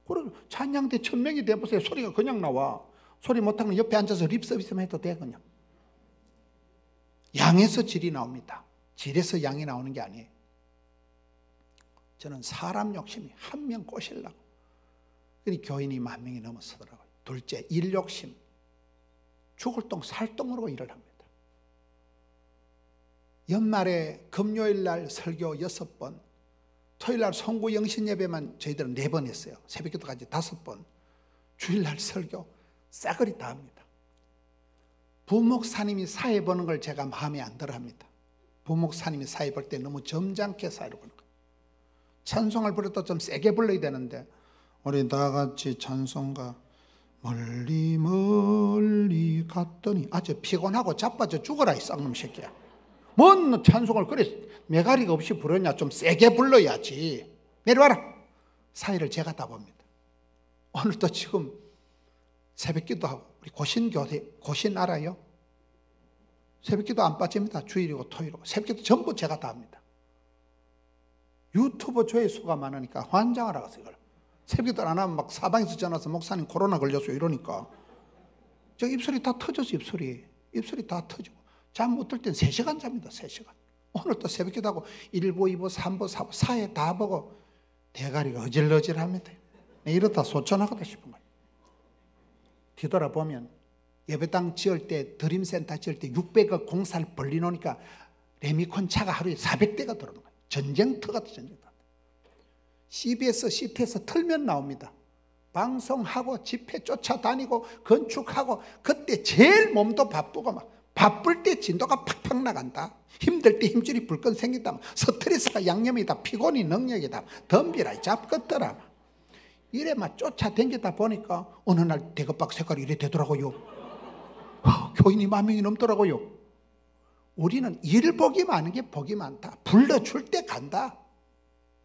그럼 찬양대 1000명이 돼보세요. 소리가 그냥 나와. 소리 못하면 옆에 앉아서 립서비스만 해도 돼. 그냥 양에서 질이 나옵니다. 질에서 양이 나오는 게 아니에요. 저는 사람 욕심이 한 명 꼬시려고. 그러니 교인이 10,000명이 넘어서더라고요. 둘째, 일 욕심. 죽을 똥 살똥으로 일을 합니다. 연말에 금요일날 설교 6번, 토요일날 송구 영신 예배만 저희들은 4번 했어요. 새벽기도까지 5번. 주일날 설교 싸그리 다 합니다. 부목사님이 사회 보는 걸 제가 마음에 안 들어 합니다. 부목사님이 사회 볼 때 너무 점잖게 사회를 보는 거예요. 찬송을 부르도 좀 세게 불러야 되는데 우리 다 같이 찬송가 멀리 멀리 갔더니 아주 피곤하고 자빠져 죽어라 이 쌍놈 새끼야. 뭔 찬송을 그래 매가리가 없이 부르냐. 좀 세게 불러야지. 내려와라. 사회를 제가 다 봅니다. 오늘도 지금 새벽기도 하고 우리 고신 알아요? 새벽기도 안 빠집니다. 주일이고 토요일이고 새벽기도 전부 제가 다 합니다. 유튜브 조회수가 많으니까 환장을 하겠어요. 이걸 새벽기도 안 하면 막 사방에서 전화 와서 목사님 코로나 걸렸어요 이러니까 저 입술이 다 터졌어. 입술이 다 터지고 잠 못 들 땐 3시간 잡니다. 3시간. 오늘 또 새벽기도 하고 1부, 2부, 3부, 4부, 4회 다 보고 대가리가 어질어질합니다. 이러다 소천하겠다 싶은 거예요. 뒤돌아보면 예배당 지을 때 드림센터 지을 때 600억 공사를 벌리놓으니까 레미콘 차가 하루에 400대가 들어오는 거예요. 전쟁터 같은 전쟁터. CBS, CT에서 틀면 나옵니다. 방송하고 집회 쫓아다니고 건축하고 그때 제일 몸도 바쁘고 막 바쁠 때 진도가 팍팍 나간다. 힘들 때 힘줄이 불끈 생긴다. 스트레스가 양념이다. 피곤이 능력이다. 덤비라 잡것더라. 이래 막 쫓아다니다 보니까 어느 날 대급박 색깔이 이래 되더라고요. 교인이 10,000명이 넘더라고요. 우리는 일 복이 많은 게 복이 많다. 불러줄 때 간다.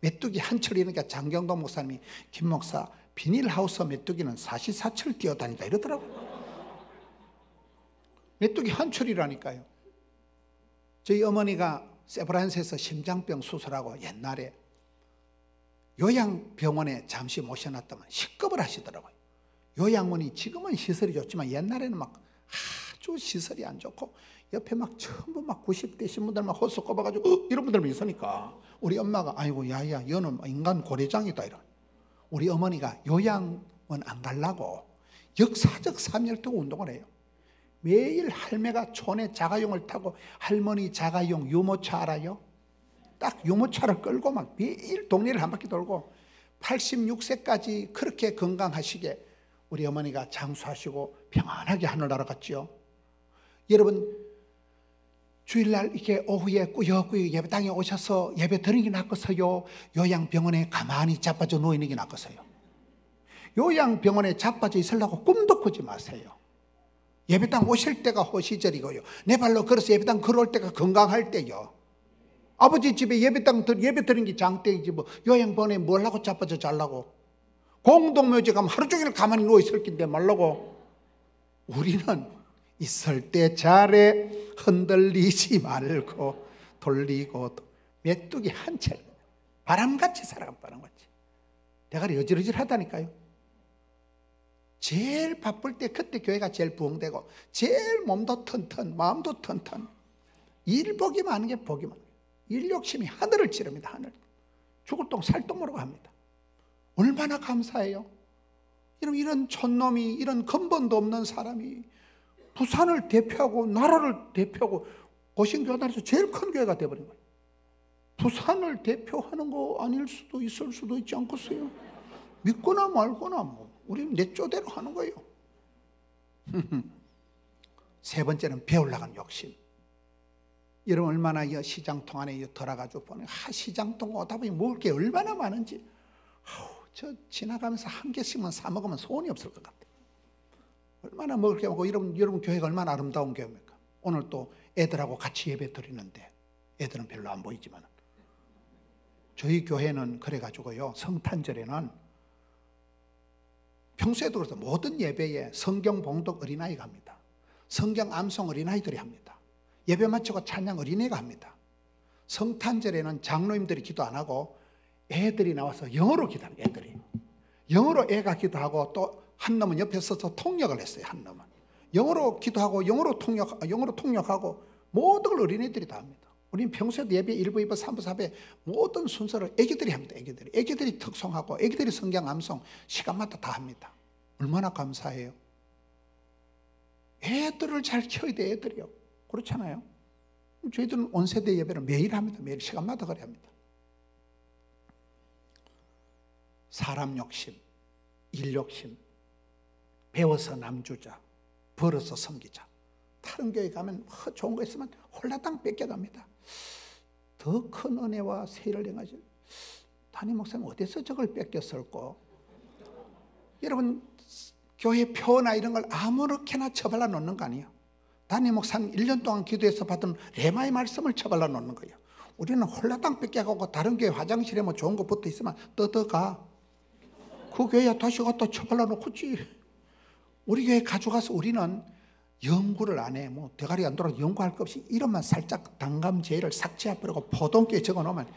메뚜기 한철이니까 장경도 목사님이 김 목사 비닐하우스 메뚜기는 사시사철 뛰어다닌다 이러더라고요. 메뚜기 한철이라니까요. 저희 어머니가 세브란스에서 심장병 수술하고 옛날에 요양병원에 잠시 모셔놨다면 식겁을 하시더라고요. 요양원이 지금은 시설이 좋지만 옛날에는 막 아주 시설이 안 좋고 옆에 막 전부 막 90대신 분들 막 호수 꼽아가지고 이런 분들만 있으니까 우리 엄마가 아이고 야야 너는 인간 고래장이다 이런. 우리 어머니가 요양원 안 가려고 역사적 삼열토 운동을 해요. 매일 할매가 촌에 자가용을 타고 할머니 자가용 유모차 알아요? 딱 유모차를 끌고 막 매일 동네를 한 바퀴 돌고 86세까지 그렇게 건강하시게 우리 어머니가 장수하시고 평안하게 하늘나라 갔지요. 여러분 주일날 이렇게 오후에 꾸역꾸역 예배당에 오셔서 예배 드리는 게 낫겠어요? 요양병원에 가만히 자빠져 누워있는 게 낫겠어요? 요양병원에 자빠져 있으려고 꿈도 꾸지 마세요. 예배당 오실 때가 호시절이고요. 내 발로 걸어서 예배당 걸어올 때가 건강할 때요. 아버지 집에 예배당 예배 드리는 게 장땡이지 뭐 요양병원에 뭘 하고 자빠져 잘라고. 공동묘지 가면 하루 종일 가만히 누워있을 낀데 말라고. 우리는 있을 때 잘해 흔들리지 말고 돌리고 메뚜기 한철 바람같이 살아간 바람같이 대가리 어질어질하다니까요. 제일 바쁠 때 그때 교회가 제일 부흥되고 제일 몸도 튼튼 마음도 튼튼 일복이 많은 게 복이 많은 거예요. 일욕심이 하늘을 찌릅니다. 하늘. 죽을 똥 살똥 모르고 합니다. 얼마나 감사해요. 이런 촌놈이 이런 근본도 없는 사람이 부산을 대표하고 나라를 대표하고 고신교단에서 제일 큰 교회가 되어버린 거예요. 부산을 대표하는 거 아닐 수도 있을 수도 있지 않겠어요? 믿거나 말거나 뭐 우리는 내 쪼대로 하는 거예요. 세 번째는 배우려는 욕심. 여러분 얼마나 이 시장통 안에 들어가지고 보면 시장통 오다 보니 먹을 게 얼마나 많은지 저 지나가면서 한 개씩만 사 먹으면 소원이 없을 것 같아요. 얼마나 먹을 게 많고 여러분 교회가 얼마나 아름다운 교회입니까? 오늘 또 애들하고 같이 예배 드리는데 애들은 별로 안 보이지만 저희 교회는 그래가지고요 성탄절에는 평소에도 그래서 모든 예배에 성경 봉독 어린아이가 합니다. 성경 암송 어린아이들이 합니다. 예배 마치고 찬양 어린애가 합니다. 성탄절에는 장로님들이 기도 안 하고 애들이 나와서 영어로 기도합니다. 애들이 영어로 애가 기도하고 또 한 놈은 옆에 서서 통역을 했어요. 한 놈은 영어로 기도하고 영어로 통역하고 모든 걸 어린애들이 다 합니다. 우리는 평소에도 예배 1부, 2부, 3부, 4부 모든 순서를 애기들이 합니다. 애기들이 특송하고 애기들이 성경 암송 시간마다 다 합니다. 얼마나 감사해요. 애들을 잘 키워야 돼. 애들이요. 그렇잖아요. 저희들은 온세대 예배를 매일 합니다. 매일 시간마다 그래 합니다. 사람 욕심, 일 욕심, 배워서 남주자, 벌어서 섬기자. 다른 교회 가면 좋은 거 있으면 홀라당 뺏겨갑니다. 더 큰 은혜와 세를 행하실 담임 목사님 어디서 저걸 뺏겼을까? 여러분 교회 표나 이런 걸 아무렇게나 처발라 놓는 거 아니에요. 담임 목사님 1년 동안 기도해서 받은 레마의 말씀을 처발라 놓는 거예요. 우리는 홀라당 뺏겨가고 다른 교회 화장실에 뭐 좋은 거 붙어 있으면 떠들어가. 그 교회야 다시 갖다 처발라 놓고지. 우리 교회 가져가서 우리는 연구를 안 해. 뭐 대가리 안 돌아 연구할 것 없이 이름만 살짝 단감제를 삭제해버리고 포동기에 적어놓으면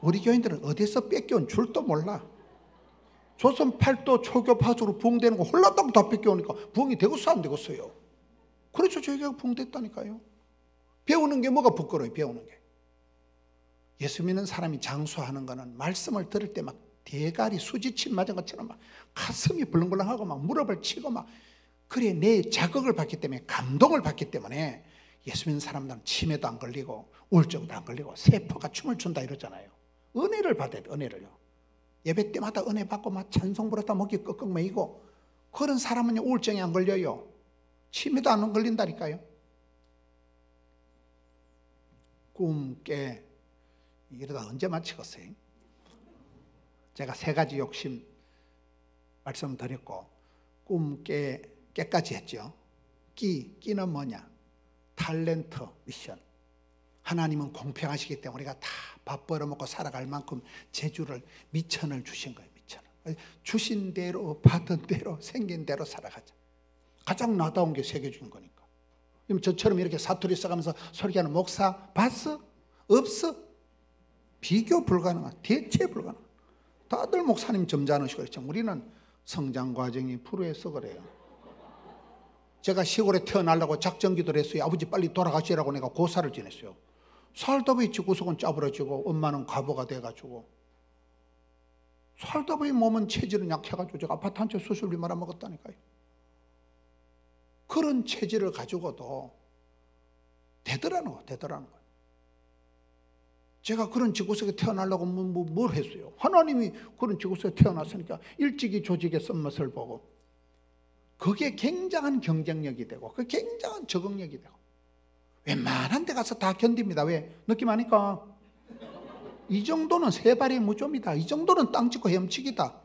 우리 교인들은 어디서 뺏겨온 줄도 몰라. 조선 팔도 초교 파수로 부흥되는 거 홀라당 다 뺏겨오니까 부흥이 되겠어 안 되겠어요? 그래서 저희가 부흥됐다니까요. 배우는 게 뭐가 부끄러워요? 배우는 게. 예수 믿는 사람이 장수하는 거는 말씀을 들을 때 막 대가리 수지침 맞은 것처럼 막 가슴이 벌렁벌렁하고 막 무릎을 치고 막 그래 내 자극을 받기 때문에 감동을 받기 때문에 예수 믿는 사람들은 치매도 안 걸리고 우울증도 안 걸리고 세포가 춤을 춘다 이러잖아요. 은혜를 받아야 돼. 은혜를요. 예배 때마다 은혜 받고 막 찬송 부르다 목이 끄끄 메이고 그런 사람은 우울증이 안 걸려요. 치매도 안 걸린다니까요. 꿈, 깨 이러다 언제 마치겠어요? 제가 3가지 욕심 말씀드렸고 꿈, 깨까지 했죠. 끼는 뭐냐? 탤런트, 미션. 하나님은 공평하시기 때문에 우리가 다 밥 벌어먹고 살아갈 만큼 재주를 미천을 주신 거예요. 미천을. 주신 대로 받은 대로 생긴 대로 살아가자. 가장 나다운 게 새겨준 거니까. 저처럼 이렇게 사투리 써가면서 소리하는 목사 봤어? 없어? 비교 불가능한, 대체 불가능한. 다들 목사님 점잖으시고 그렇죠. 우리는 성장 과정이 불우해서 그래요. 제가 시골에 태어나려고 작정기도를 했어요. 아버지 빨리 돌아가시라고 내가 고사를 지냈어요. 살다 보니 집구석은 짜부러지고 엄마는 과부가 돼가지고 살다 보니 몸은 체질은 약해가지고 제가 아파트 한 채 수술비 말아먹었다니까요. 그런 체질을 가지고도 되더라는 거예요. 제가 그런 지구석에 태어나려고 뭘 했어요? 하나님이 그런 지구석에 태어났으니까 일찍이 조직의 쓴맛을 보고 그게 굉장한 경쟁력이 되고 그게 굉장한 적응력이 되고 웬만한 데 가서 다 견딥니다. 왜? 느낌 아니까 이 정도는 세 발의 무좀이다. 이 정도는 땅 짚고 헤엄치기다.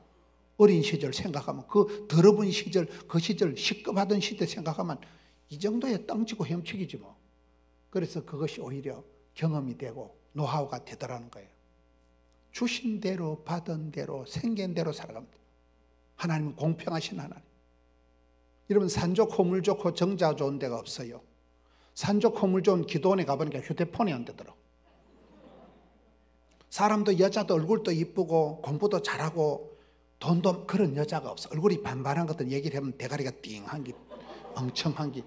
어린 시절 생각하면 그 더러운 시절 그 시절 시급하던 시대 생각하면 이 정도의 땅 짚고 헤엄치기지 뭐. 그래서 그것이 오히려 경험이 되고 노하우가 되더라는 거예요. 주신 대로 받은 대로 생긴 대로 살아갑니다. 하나님은 공평하신 하나님. 여러분 산 좋고 물 좋고 정자 좋은 데가 없어요. 산 좋고 물 좋은 기도원에 가보니까 휴대폰이 안 되더라고. 사람도 여자도 얼굴도 이쁘고 공부도 잘하고 돈도 그런 여자가 없어. 얼굴이 반반한 것들 얘기를 하면 대가리가 띵한 게 멍청한 게.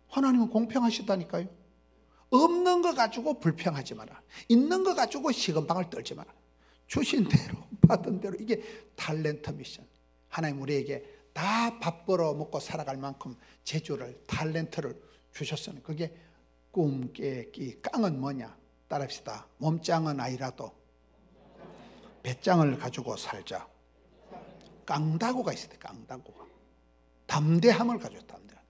하나님은 공평하시다니까요. 없는 거 가지고 불평하지 마라. 있는 거 가지고 시건방을 떨지 마라. 주신 대로 받은 대로 이게 탤런트 미션. 하나님 우리에게 다 밥 벌어 먹고 살아갈 만큼 재주를 탤런트를 주셨으니 그게 꿈, 깨, 끼. 깡은 뭐냐? 따라합시다. 몸짱은 아니라도 배짱을 가지고 살자. 깡다구가 있어야 돼. 깡다구가. 담대함을 가지고 담대함.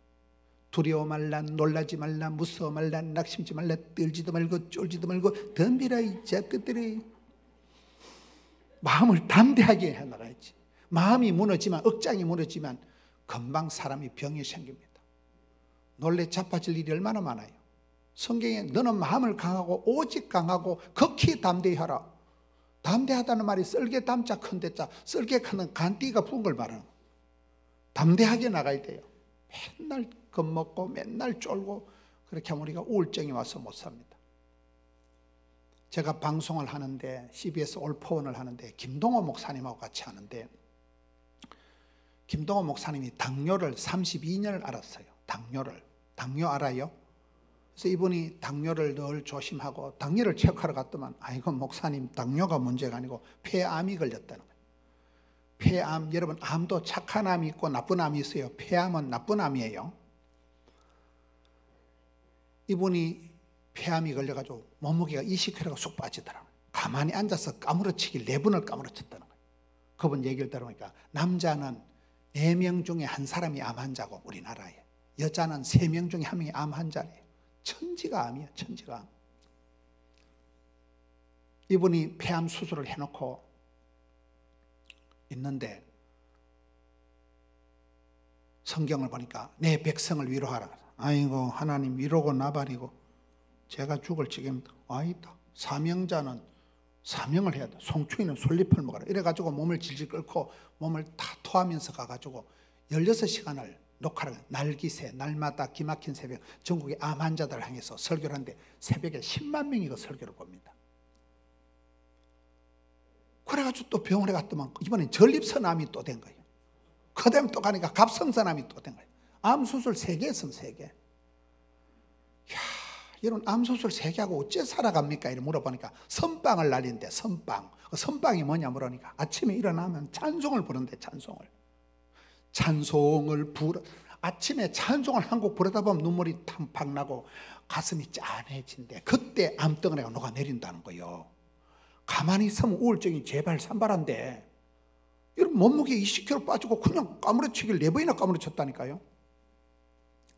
두려워 말라, 놀라지 말라, 무서워 말라, 낙심지 말라, 떨지도 말고 쫄지도 말고 덤비라 이 자식들이. 마음을 담대하게 해나가야지. 마음이 무너지면 억장이 무너지면 금방 사람이 병이 생깁니다. 놀래 자빠질 일이 얼마나 많아요. 성경에 너는 마음을 강하고 오직 강하고 극히 담대히 하라. 담대하다는 말이 썰개 담자 큰 대자, 썰개 크는 간띠가 부은 걸 말하는 거예요. 담대하게 나가야 돼요. 맨날 겁먹고 맨날 쫄고 그렇게 하면 우리가 우울증이 와서 못 삽니다. 제가 방송을 하는데 CBS 올포원을 하는데 김동호 목사님하고 같이 하는데 김동호 목사님이 당뇨를 32년을 앓았어요. 당뇨 알아요? 그래서 이분이 당뇨를 늘 조심하고 당뇨를 체크하러 갔더만 아이고 목사님 당뇨가 문제가 아니고 폐암이 걸렸다는 거예요. 폐암, 여러분 암도 착한 암이 있고 나쁜 암이 있어요. 폐암은 나쁜 암이에요. 이분이 폐암이 걸려가지고 몸무게가 20kg가 쑥 빠지더라고요. 가만히 앉아서 까무러치기 4번을 까무러쳤다는 거예요. 그분 얘기를 들어보니까 남자는 4명 중에 한 사람이 암 환자고 우리나라에 여자는 3명 중에 1명이 암 환자래요. 천지가 암이에요. 천지가 암. 이분이 폐암 수술을 해놓고 있는데 성경을 보니까 내 백성을 위로하라. 아이고 하나님 위로고 나발이고 제가 죽을 지경입니다. 아니다. 사명자는 사명을 해야 돼. 송충이는 솔잎을 먹어라. 이래가지고 몸을 질질 끓고 몸을 다 토하면서 가가지고 16시간을 녹화를 날기새, 날마다 기막힌 새벽 전국의 암 환자들을 향해서 설교를 하는데 새벽에 10만 명이 그 설교를 봅니다. 그래가지고 또 병원에 갔더만 이번엔 전립선암이 또 된 거예요. 그 다음에 또 가니까 갑성선암이 또 된 거예요. 암수술 3개 했으면 3개. 이야, 이런 암수술 3개 하고 어째 살아갑니까? 이렇게 물어보니까 선빵을 날린대. 선빵. 그 선빵이 뭐냐 물으니까 아침에 일어나면 찬송을 부른대. 찬송을 부르. 아침에 찬송을 한 곡 부르다 보면 눈물이 탐팍 나고 가슴이 짠해진대. 그때 암덩어리가 녹아내린다는 거예요. 가만히 있으면 우울증이 제발 산발한데 이런 몸무게 20kg 빠지고 그냥 까무러치기를 4번이나 까무러쳤다니까요.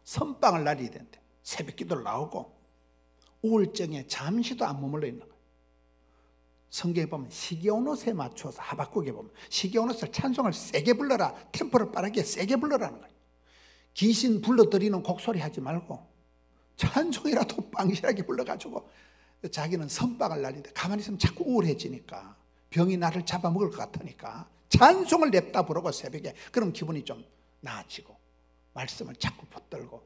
선빵을 날려야 된대. 새벽 기도를 나오고 우울증에 잠시도 안 머물러 있는 거예요. 성경에 보면 시기온옷에 맞춰서 하박국에 보면 시기온옷을 찬송을 세게 불러라. 템포를 빠르게 세게 불러라는 거예요. 귀신 불러들이는 곡소리 하지 말고 찬송이라도 빵실하게 불러가지고 자기는 선빵을 날리는데 가만히 있으면 자꾸 우울해지니까 병이 나를 잡아먹을 것 같으니까 찬송을 냅다 부르고 새벽에 그럼 기분이 좀 나아지고 말씀을 자꾸 붙들고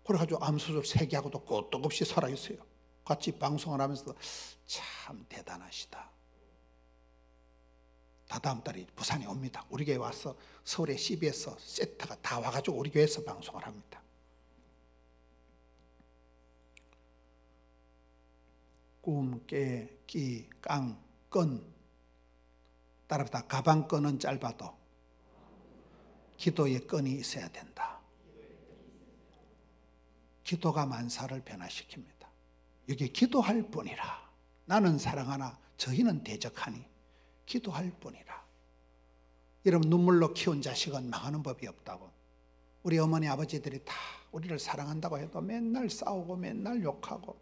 그래가지고 암수술 3개 하고도 끄떡없이 살아있어요. 같이 방송을 하면서 참 대단하시다. 다다음 달에 부산에 옵니다. 우리 교회 와서 서울에 CBS 세트가 다 와가지고 우리 교회에서 방송을 합니다. 꿈, 깨, 끼, 깡, 끈 따라붙다. 가방끈은 짧아도 기도의 끈이 있어야 된다. 기도가 만사를 변화시킵니다. 여기 기도할 뿐이라. 나는 사랑하나 저희는 대적하니 기도할 뿐이라. 여러분 눈물로 키운 자식은 망하는 법이 없다고. 우리 어머니 아버지들이 다 우리를 사랑한다고 해도 맨날 싸우고 맨날 욕하고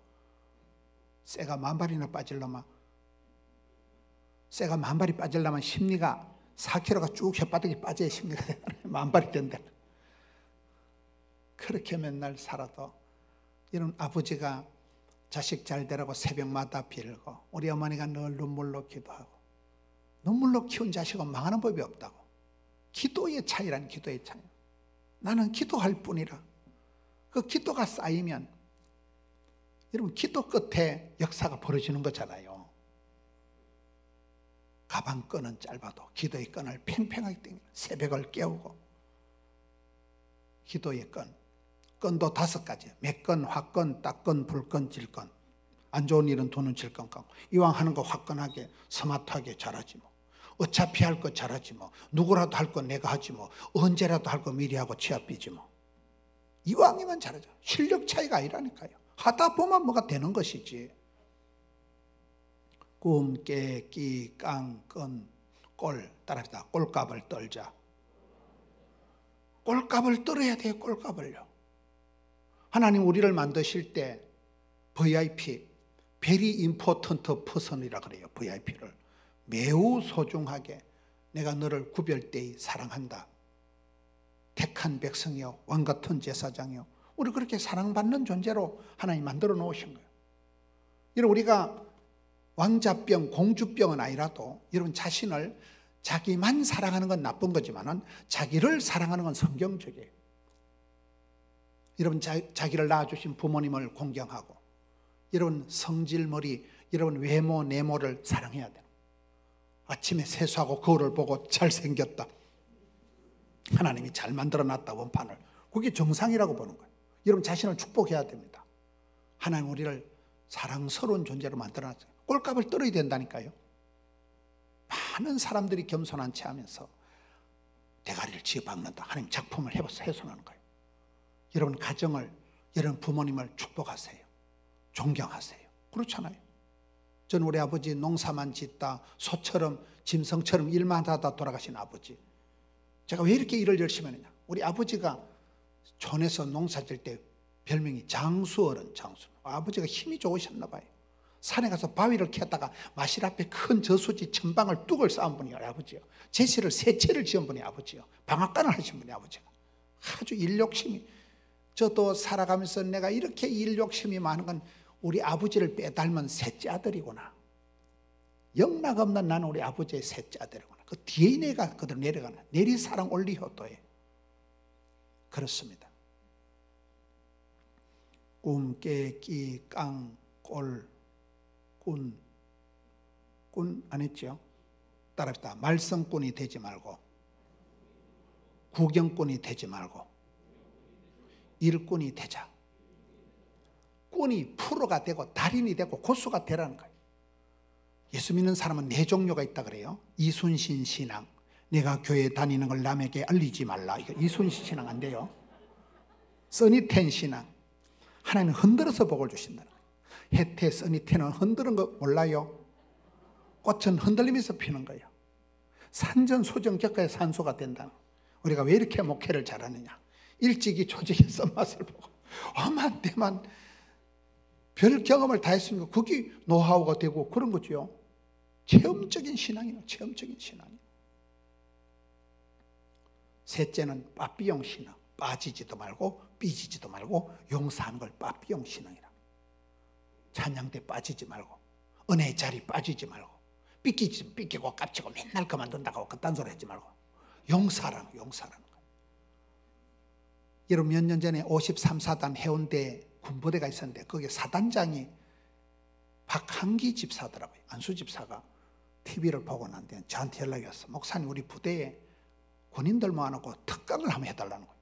쇠가 만발이나 빠지려면 쇠가 만발이 빠지려면 심리가 4kg가 쭉 혓바닥에 빠져야 심리가 만발이 된다. 그렇게 맨날 살아도 이런 아버지가 자식 잘 되라고 새벽마다 빌고 우리 어머니가 늘 눈물로 기도하고 눈물로 키운 자식은 망하는 법이 없다고. 기도의 차이란 기도의 차이. 나는 기도할 뿐이라. 그 기도가 쌓이면 여러분 기도 끝에 역사가 벌어지는 거잖아요. 가방끈은 짧아도 기도의 끈을 팽팽하게 당기고 새벽을 깨우고 기도의 끈도 5가지. 매끈, 화끈, 따끈, 불끈, 질끈. 안 좋은 일은 돈은 질끈 까고 이왕 하는 거 화끈하게 스마트하게 잘하지 뭐. 어차피 할 거 잘하지 뭐. 누구라도 할 거 내가 하지 뭐. 언제라도 할 거 미리 하고 취업 삐지 뭐. 이왕이면 잘하죠. 실력 차이가 아니라니까요. 하다 보면 뭐가 되는 것이지. 꿈, 깨, 끼, 깡, 끈, 꼴 따라합니다. 꼴값을 떨자. 꼴값을 떨어야 돼요. 꼴값을요. 하나님 우리를 만드실 때 VIP, Very Important Person이라 그래요. VIP를 매우 소중하게 내가 너를 구별되이 사랑한다. 택한 백성이요 왕같은 제사장이요. 우리 그렇게 사랑받는 존재로 하나님 만들어 놓으신 거예요. 여러분 우리가 왕자병, 공주병은 아니라도 여러분 자신을 자기만 사랑하는 건 나쁜 거지만은 자기를 사랑하는 건 성경적이에요. 여러분 자기를 낳아주신 부모님을 공경하고 여러분 성질머리, 여러분 외모, 내모를 사랑해야 돼요. 아침에 세수하고 거울을 보고 잘생겼다. 하나님이 잘 만들어놨다 원판을. 그게 정상이라고 보는 거예요. 여러분 자신을 축복해야 됩니다. 하나님 우리를 사랑스러운 존재로 만들어놨어요. 꼴값을 떨어야 된다니까요. 많은 사람들이 겸손한 채 하면서 대가리를 지어박는다. 하나님 작품을 훼손하는 거예요. 여러분 가정을, 여러분 부모님을 축복하세요. 존경하세요. 그렇잖아요. 저는 우리 아버지 농사만 짓다 소처럼 짐승처럼 일만 하다 돌아가신 아버지. 제가 왜 이렇게 일을 열심히 하느냐. 우리 아버지가 촌에서 농사 질 때 별명이 장수어른, 장수. 아버지가 힘이 좋으셨나 봐요. 산에 가서 바위를 캐다가 마실 앞에 큰 저수지 천방을 뚝을 쌓은 분이 아버지요. 제시를 3채를 지은 분이 아버지요. 방앗간을 하신 분이 아버지가. 아주 일 욕심이. 저도 살아가면서 내가 이렇게 일 욕심이 많은 건 우리 아버지를 빼닮은 셋째 아들이구나. 영락없는 나는 우리 아버지의 셋째 아들이구나. 그 DNA가 그대로 내려가는 내리사랑 올리효도에 그렇습니다. 꿈, 깨, 끼, 깡, 꼴, 꾼 안 했죠? 따라합시다. 말썽꾼이 되지 말고, 구경꾼이 되지 말고, 일꾼이 되자. 꾼이 프로가 되고 달인이 되고 고수가 되라는 거예요. 예수 믿는 사람은 네 종류가 있다 그래요. 이순신 신앙, 내가 교회 다니는 걸 남에게 알리지 말라. 이거 이순신 신앙 안 돼요. 써니텐 신앙, 하나님은 흔들어서 복을 주신다는 거예요. 혜태, 써니텐은 흔드는 거 몰라요? 꽃은 흔들리면서 피는 거예요. 산전수정격과의 산소가 된다는 거예요. 우리가 왜 이렇게 목회를 잘하느냐? 일찍이 조직의 썸맛을 보고 어만 대만 별 경험을 다 했으니까 그게 노하우가 되고 그런 거죠. 체험적인 신앙이에요. 체험적인 신앙이에요. 셋째는 빠삐용 신앙. 빠지지도 말고 삐지지도 말고 용서하는 걸 빠삐용 신앙이라. 찬양 때 빠지지 말고, 은혜의 자리 빠지지 말고, 삐끼고 깝치고 맨날 그만둔다고 그딴 소리 하지 말고 용서하라는 거예요. 여러분 몇 년 전에 53사단 해운대 군부대가 있었는데 거기에 사단장이 박한기 집사더라고요. 안수 집사가 TV를 보고 난데 저한테 연락이 왔어. 목사님, 우리 부대에 군인들 모아놓고 특강을 한번 해달라는 거예요.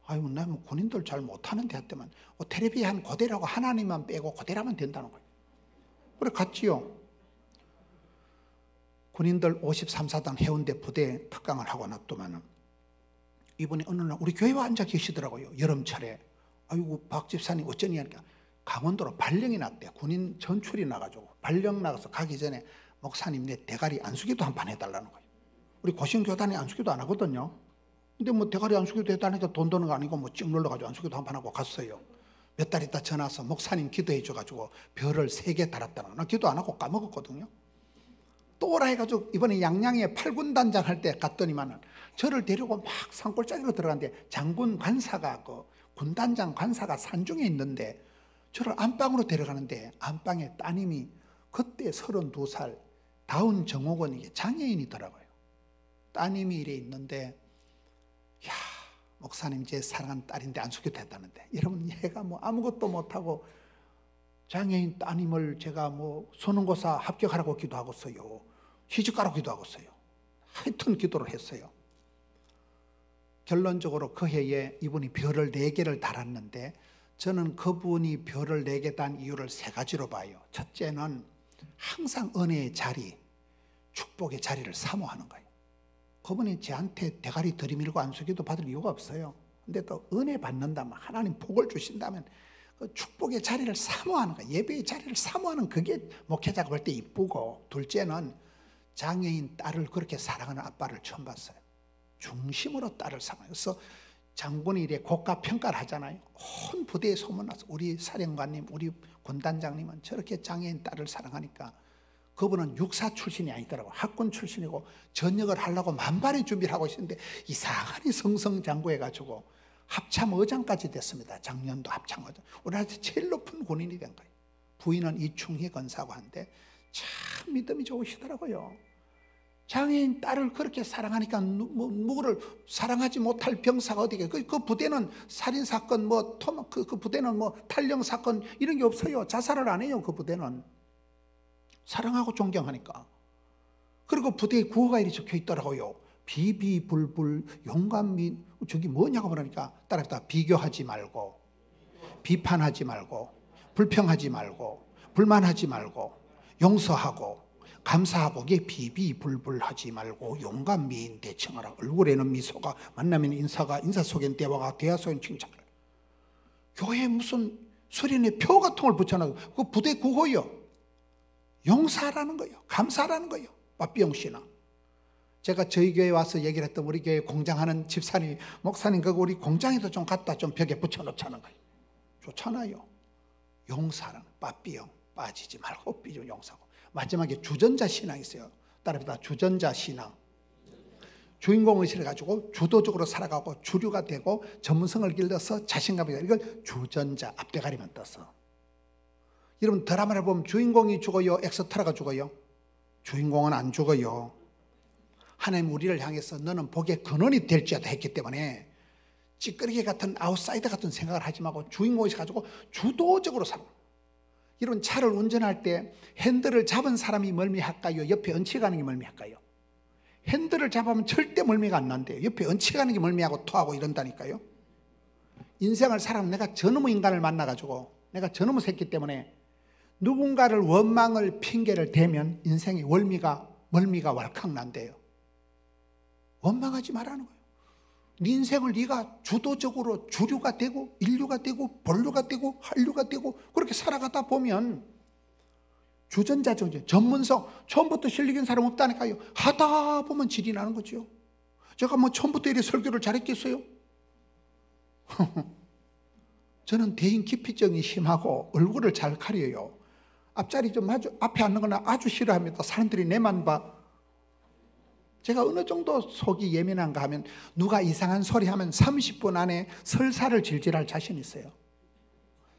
아유, 나 뭐 군인들 잘 못하는데 했더만 텔레비 한 고대라고 하나님만 빼고 고대라면 된다는 거예요. 그래 갔지요. 군인들 53사단 해운대 부대에 특강을 하고 놨더만 이분이 어느 날 우리 교회에 앉아 계시더라고요. 여름철에. 아이고 박 집사님 어쩌니 하니까 강원도로 발령이 났대. 군인 전출이 나가지고 발령 나가서 가기 전에 목사님 내 대가리 안수기도 한 판 해달라는 거예요. 우리 고신교단이 안수기도 안 하거든요. 근데 뭐 대가리 안수기도 해달라니까 돈 드는 거 아니고 뭐 찍 눌러가지고 안수기도 한 판 하고 갔어요. 몇 달 있다 전화 와서 목사님 기도해 줘가지고 별을 3개 달았다는 거. 나 기도 안 하고 까먹었거든요. 또 오라 해가지고 이번에 양양에 8군단장 할 때 갔더니만은 저를 데리고 막 산골짜기로 들어갔는데 장군 관사가 그 군단장 관사가 산중에 있는데 저를 안방으로 데려가는데 안방에 따님이 그때 32살 다운 정옥원 이게 장애인이더라고요. 따님이 이래 있는데 야 목사님 제 사랑하는 딸인데 안수기도 했다는데 여러분 얘가 뭐 아무것도 못하고 장애인 따님을 제가 뭐 수능고사 합격하라고 기도하고서요. 시집가라고 기도하고서요. 하여튼 기도를 했어요. 결론적으로 그 해에 이분이 별을 4개를 달았는데 저는 그분이 별을 4개 단 이유를 3가지로 봐요. 첫째는 항상 은혜의 자리, 축복의 자리를 사모하는 거예요. 그분이 저한테 대가리 들이밀고 안수기도 받을 이유가 없어요. 근데 또 은혜 받는다면 하나님 복을 주신다면 그 축복의 자리를 사모하는 거예요. 예배의 자리를 사모하는 그게 목회자가 볼 때 이쁘고, 둘째는 장애인 딸을 그렇게 사랑하는 아빠를 처음 봤어요. 중심으로 딸을 사랑해요. 그래서 장군이 이래 고가 평가를 하잖아요. 온 부대에 소문나서 우리 사령관님, 우리 군단장님은 저렇게 장애인 딸을 사랑하니까 그분은 육사 출신이 아니더라고. 학군 출신이고 전역을 하려고 만반의 준비를 하고 있었는데 이상하니 성성장구해가지고 합참의장까지 됐습니다. 작년도 합참의장. 우리나라에서 제일 높은 군인이 된 거예요. 부인은 이충희 건사고 한데 참 믿음이 좋으시더라고요. 장애인 딸을 그렇게 사랑하니까 누구를 사랑하지 못할 병사가 어디게? 그 부대는 살인 사건, 그 부대는 탈령 사건 이런 게 없어요. 자살을 안 해요. 그 부대는 사랑하고 존경하니까. 그리고 부대에 구호가 이렇게 적혀 있더라고요. 비비불불 용감미. 저기 뭐냐고 그러니까 따라합시다. 비교하지 말고, 비판하지 말고, 불평하지 말고, 불만하지 말고, 용서하고 감사하고, 이게 비비불불하지 말고 용감미인 대칭하라. 얼굴에는 미소가, 만나면 인사가, 인사 속엔 대화가, 대화 속엔 칭찬을. 교회에 무슨 수련회 표 같은 걸 붙여놔도 그 부대 구호요. 용서하라는 거예요. 감사하라는 거예요. 빠삐용 씨나. 제가 저희 교회에 와서 얘기를 했던 우리 교회 공장하는 집사님이 목사님 그거 우리 공장에도 좀 갖다 좀 벽에 붙여놓자는 거예요. 좋잖아요. 용서하라는 빠삐용. 빠지지 말고 삐져 용서하고. 마지막에 주전자 신앙이 있어요. 따라합시다. 주전자 신앙. 주인공의식을 가지고 주도적으로 살아가고 주류가 되고 전문성을 길러서 자신감이 되고, 이걸 주전자, 앞대가리만 떠서. 여러분 드라마를 보면 주인공이 죽어요? 엑스트라가 죽어요? 주인공은 안 죽어요. 하나님 우리를 향해서 너는 복의 근원이 될지어다 했기 때문에 찌끄레기 같은 아웃사이더 같은 생각을 하지 말고 주인공이 가지고 주도적으로 살아. 이런 차를 운전할 때 핸들을 잡은 사람이 멀미할까요? 옆에 얹혀가는 게 멀미할까요? 핸들을 잡으면 절대 멀미가 안 난대요. 옆에 얹혀가는 게 멀미하고 토하고 이런다니까요. 인생을 살아면 내가 저놈의 인간을 만나가지고 내가 저놈의 새끼 때문에 누군가를 원망을 핑계를 대면 인생에 멀미가 왈칵 난대요. 원망하지 말라는 거예요. 네 인생을 네가 주도적으로 주류가 되고 인류가 되고 본류가 되고 한류가 되고 그렇게 살아가다 보면 주전자죠. 전문성 처음부터 실력인 사람 없다니까요. 하다 보면 질이 나는 거죠. 제가 뭐 처음부터 이렇게 설교를 잘했겠어요? 저는 대인기피증이 심하고 얼굴을 잘 가려요. 앞자리 좀 앞에 앉는 거나 아주 싫어합니다. 사람들이 내만 봐. 제가 어느 정도 속이 예민한가 하면 누가 이상한 소리 하면 30분 안에 설사를 질질할 자신 있어요.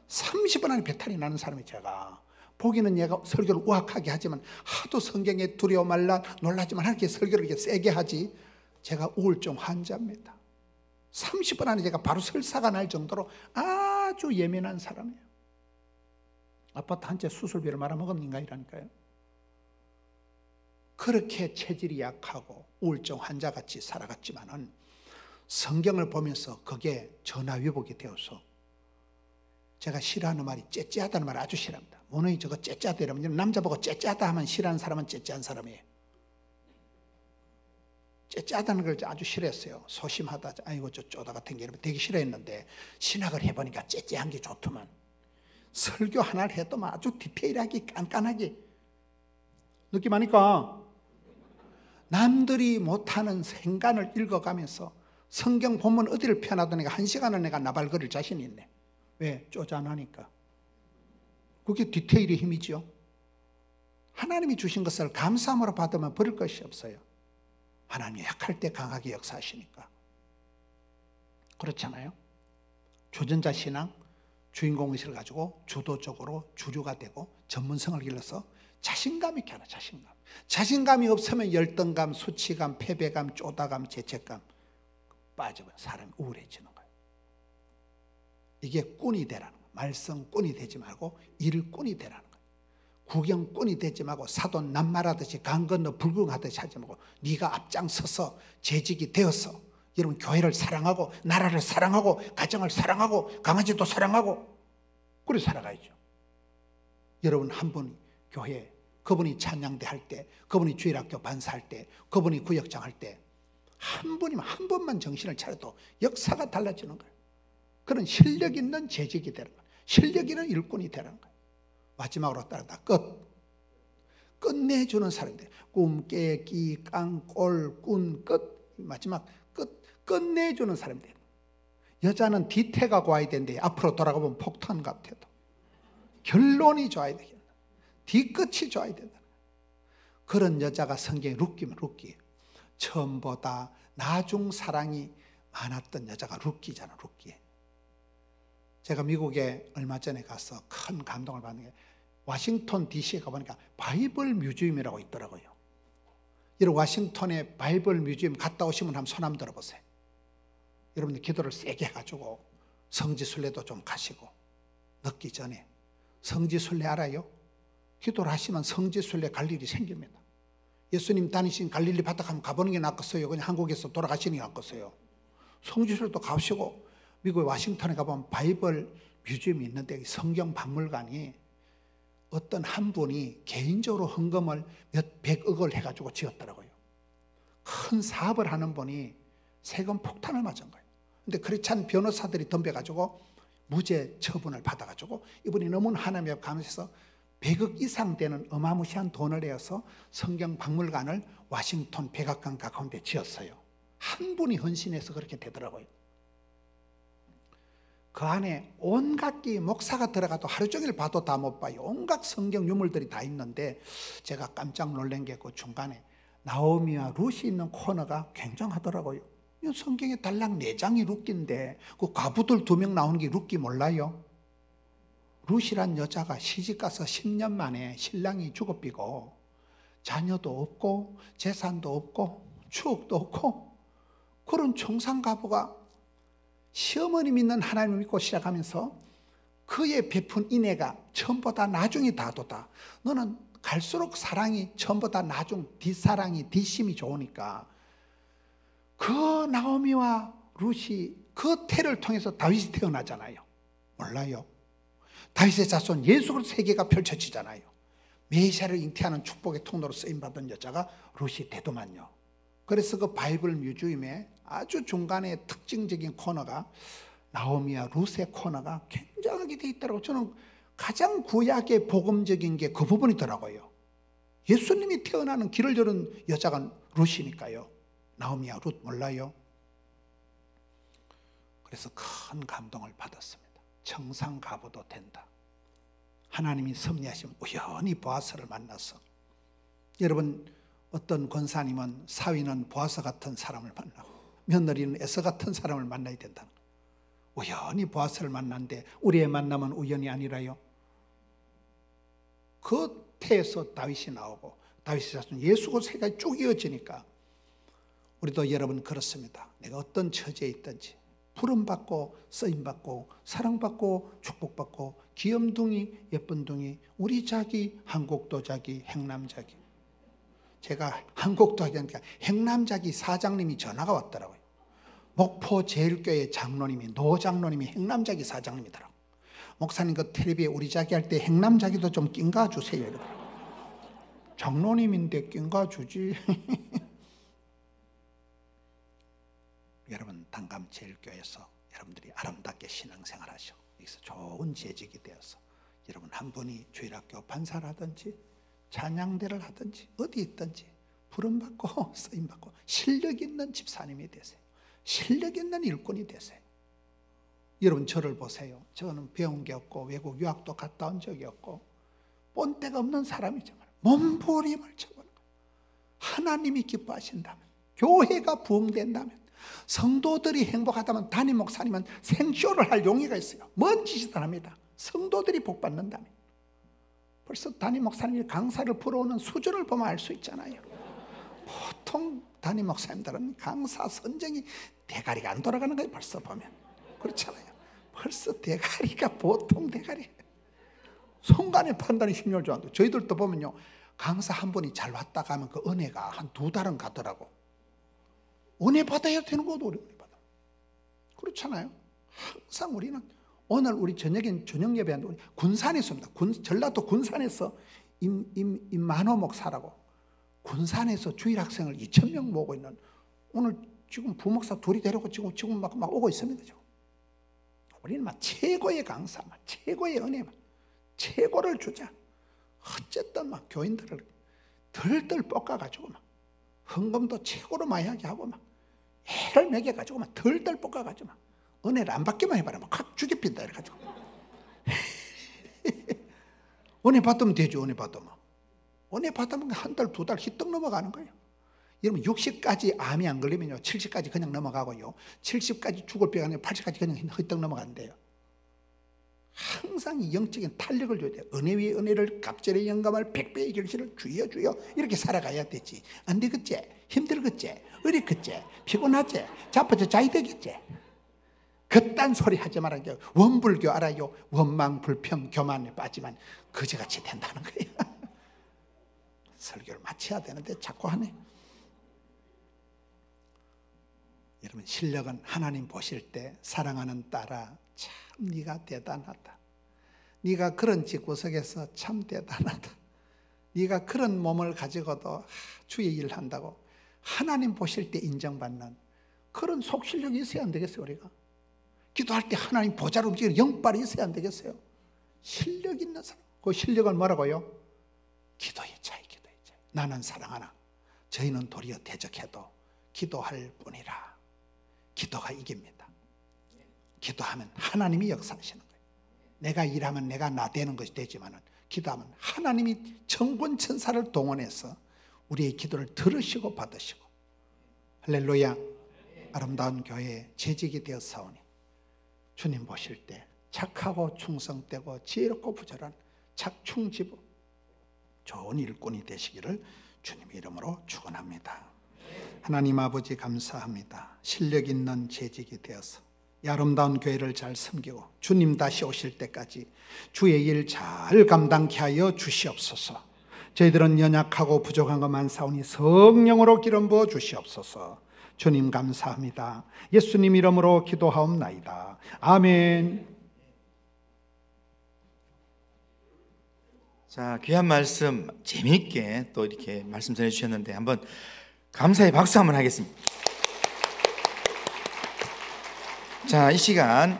30분 안에 배탈이 나는 사람이 제가. 보기는 얘가 설교를 우악하게 하지만 하도 성경에 두려워 말라 놀라지만 이렇게 설교를 이렇게 세게 하지. 제가 우울증 환자입니다. 30분 안에 제가 바로 설사가 날 정도로 아주 예민한 사람이에요. 아파트 한 채 수술비를 말아먹었는가 이라니까요. 그렇게 체질이 약하고 우울증 환자같이 살아갔지만은 성경을 보면서 그게 전화위복이 되어서 제가 싫어하는 말이 째째하다는 말을 아주 싫어합니다. 오늘 저거 째째하다 이러면 남자 보고 째째하다 하면 싫어하는 사람은 째째한 사람이에요. 째째하다는 걸 아주 싫어했어요. 소심하다, 아이고 저 쪼다 같은 게 이러면 되게 싫어했는데 신학을 해보니까 째째한 게 좋더만. 설교 하나를 해도 아주 디테일하게 깐깐하게 느낌하니까 남들이 못하는 생간을 읽어가면서 성경 본문 어디를 펴놔도 내가 1시간을 내가 나발거릴 자신이 있네. 왜? 쪼잔하니까. 그게 디테일의 힘이죠. 하나님이 주신 것을 감사함으로 받으면 버릴 것이 없어요. 하나님이 약할 때 강하게 역사하시니까. 그렇잖아요. 주전자 신앙, 주인공의식을 가지고 주도적으로 주류가 되고 전문성을 길러서 자신감 있게 하나. 자신감이 없으면 열등감, 수치감, 패배감, 쪼다감, 죄책감 빠져버려. 사람이 우울해지는 거예요. 이게 꾼이 되라는 거예요. 말썽꾼이 되지 말고 일꾼이 되라는 거예요. 구경꾼이 되지 말고 사돈 남말하듯이 강 건너 불궁하듯이 하지 말고 네가 앞장서서 재직이 되어서 여러분 교회를 사랑하고 나라를 사랑하고 가정을 사랑하고 강아지도 사랑하고 그래 살아가야죠. 여러분 한 분 교회 그분이 찬양대 할 때, 그분이 주일학교 반사할 때, 그분이 구역장 할 때 한 분이면 한 번만 정신을 차려도 역사가 달라지는 거예요. 그런 실력 있는 재직이 되는 거예요. 실력 있는 일꾼이 되는 거예요. 마지막으로 따르다 끝내주는 사람들. 꿈, 깨기, 깡, 꾼, 끝. 마지막 끝내주는 사람들. 여자는 뒤태가 고와야 되는데 앞으로 돌아가보면 폭탄 같아도 결론이 좋아야 되겠다. 뒤끝이 좋아야 된다. 그런 여자가 성경에 룻기면 룻기. 처음보다 나중 사랑이 많았던 여자가 룻기잖아. 룻기. 제가 미국에 얼마 전에 가서 큰 감동을 받는 게 워싱턴 DC에 가보니까 바이블 뮤지엄이라고 있더라고요. 여러분 워싱턴에 바이블 뮤지엄 갔다 오시면 한번 손 한번 들어보세요. 여러분들 기도를 세게 해가지고 성지순례도 좀 가시고 늦기 전에. 성지순례 알아요? 기도를 하시면 성지순례 갈 일이 생깁니다. 예수님 다니신 갈릴리 바다 한번 가보는 게 낫겠어요? 그냥 한국에서 돌아가시는 게 낫겠어요? 성지순례도 가시고 미국 워싱턴에 가보면 바이블 뮤지엄이 있는데 성경 박물관이 어떤 한 분이 개인적으로 헌금을 몇 백억을 해가지고 지었더라고요. 큰 사업을 하는 분이 세금 폭탄을 맞은 거예요. 근데 크리스찬 변호사들이 덤벼가지고 무죄 처분을 받아가지고 이분이 너무나 하나님에 감사해서 100억 이상 되는 어마무시한 돈을 내어서 성경 박물관을 워싱턴 백악관 가까운데 지었어요. 한 분이 헌신해서 그렇게 되더라고요. 그 안에 온갖 목사가 들어가도 하루 종일 봐도 다 못 봐요. 온갖 성경 유물들이 다 있는데 제가 깜짝 놀란 게 그 중간에 나오미와 룻이 있는 코너가 굉장하더라고요. 성경에 달랑 4장이 룻기인데 그 과부들 2명 나오는 게 룻기 몰라요? 룻이란 여자가 시집가서 10년 만에 신랑이 죽어비고 자녀도 없고 재산도 없고 추억도 없고 그런 청산가부가 시어머니 믿는 하나님을 믿고 시작하면서 그의 베푼 인애가 처음보다 나중이 다도다. 너는 갈수록 사랑이 처음보다 나중, 뒷사랑이, 뒷심이 좋으니까 그 나오미와 룻이 그 태를 통해서 다윗이 태어나잖아요. 몰라요? 다윗의 자손 예수 그리스도 세계가 펼쳐지잖아요. 메시아를 잉태하는 축복의 통로로 쓰임받은 여자가 룻이 되더만요. 그래서 그 바이블 뮤지엄에 아주 중간에 특징적인 코너가 나오미와 룻의 코너가 굉장하게 돼 있더라고요. 저는 가장 구약의 복음적인 게 그 부분이더라고요. 예수님이 태어나는 길을 열은 여자가 룻이니까요. 나오미와 룻 몰라요? 그래서 큰 감동을 받았습니다. 청상 가부도 된다. 하나님이 섭리하시면 우연히 보아스를 만나서, 여러분 어떤 권사님은 사위는 보아스 같은 사람을 만나고 며느리는 에서 같은 사람을 만나야 된다는 거예요. 우연히 보아스를 만났는데 우리의 만남은 우연이 아니라요. 그 태에서 다윗이 나오고 다윗의 자손 예수 그 세가 쭉 이어지니까 우리도 여러분 그렇습니다. 내가 어떤 처지에 있든지 부름받고 쓰임받고 사랑받고 축복받고 귀염둥이 예쁜둥이 우리 자기 한국도 자기 행남자기, 제가 한국도 자기 하니까 행남자기 사장님이 전화가 왔더라고요. 목포 제일교회 장로님이 노 장로님이 행남자기 사장님이더라고요. 목사님 그 텔레비에 우리 자기 할 때 행남자기도 좀 낀가 주세요 이러더라고요. 장로님인데 낀가 주지. 여러분 단감제일교회에서 여러분들이 아름답게 신앙생활 하셔. 여기서 좋은 재직이 되어서 여러분 한 분이 주일학교 판사를 하든지 찬양대를 하든지 어디 있든지 부름받고 쓰임받고 실력 있는 집사님이 되세요. 실력 있는 일꾼이 되세요. 여러분 저를 보세요. 저는 배운 게 없고 외국 유학도 갔다 온 적이 없고 본때가 없는 사람이지만 몸부림을 쳐보는 거예요. 하나님이 기뻐하신다면, 교회가 부흥된다면, 성도들이 행복하다면 담임 목사님은 생쇼를 할 용의가 있어요. 뭔 짓이든 합니다. 성도들이 복받는다면. 벌써 담임 목사님이 강사를 풀어오는 수준을 보면 알 수 있잖아요. 보통 담임 목사님들은 강사 선정이 대가리가 안 돌아가는 거예요. 벌써 보면 그렇잖아요. 벌써 대가리가 보통 대가리, 순간의 판단이 힘을 좋아한다. 저희들도 보면요, 강사 한 분이 잘 왔다 가면 그 은혜가 한 2달은 가더라고. 은혜 받아야 되는 것도 우리 은혜 받아. 그렇잖아요. 항상 우리는 오늘 우리 저녁엔 저녁 예배하는데 우리 군산에서입니다. 전라도 군산에서 임만호 목사라고 군산에서 주일 학생을 2,000명 모으고 있는, 오늘 지금 부목사 둘이 데리고 지금 막 오고 있습니다. 지금. 우리는 막 최고의 강사, 막 최고의 은혜, 막 최고를 주자. 어쨌든 막 교인들을 덜덜 볶아가지고 막 헌금도 최고로 많이 하게 하고 막 애를 먹여가지고 막 덜덜 볶아가지고 막 은혜를 안 받기만 해봐라 막 확 죽여핀다 이래가지고. 은혜 받으면 되죠. 은혜 받으면. 은혜 받으면 한 달, 2달 희떡 넘어가는 거예요. 여러분 60까지 암이 안 걸리면요 70까지 그냥 넘어가고요 70까지 죽을 병이 아니라 80까지 그냥 희떡 넘어간대요. 항상 영적인 탄력을 줘야 돼요. 은혜 위에 은혜를, 갑절의 영감을, 백배의 결실을 주여 이렇게 살아가야 되지. 안 되겠지? 힘들겠지? 어렵겠지? 피곤하지? 자빠져 자야 되겠지? 그딴 소리 하지 말아요. 원불교 알아요? 원망, 불평, 교만에 빠지면 그지같이 된다는 거예요. 설교를 마쳐야 되는데 자꾸 하네. 여러분 실력은 하나님 보실 때 사랑하는 딸아 참 네가 대단하다. 네가 그런 집구석에서 참 대단하다. 네가 그런 몸을 가지고도 주의 일을 한다고 하나님 보실 때 인정받는 그런 속실력이 있어야 안 되겠어요? 우리가 기도할 때 하나님 보좌로 움직이는 영빨이 있어야 안 되겠어요? 실력 있는 사람. 그 실력을 뭐라고요? 기도의 차이, 기도의 차이. 나는 사랑하나 저희는 도리어 대적해도 기도할 뿐이라. 기도가 이깁니다. 기도하면 하나님이 역사하시는 거예요. 내가 일하면 내가 나대는 것이 되지만 기도하면 하나님이 천군 천사를 동원해서 우리의 기도를 들으시고 받으시고. 할렐루야. 아름다운 교회에 재직이 되었사오니 주님 보실 때 착하고 충성되고 지혜롭고 부절한 착충지부 좋은 일꾼이 되시기를 주님 이름으로 축원합니다. 하나님 아버지 감사합니다. 실력 있는 재직이 되어서 이 아름다운 교회를 잘 섬기고 주님 다시 오실 때까지 주의 일 잘 감당케 하여 주시옵소서. 저희들은 연약하고 부족한 것만 사오니 성령으로 기름 부어 주시옵소서. 주님 감사합니다. 예수님 이름으로 기도하옵나이다. 아멘. 자, 귀한 말씀 재미있게 또 이렇게 말씀 전해주셨는데 한번 감사의 박수 한번 하겠습니다. 자, 이 시간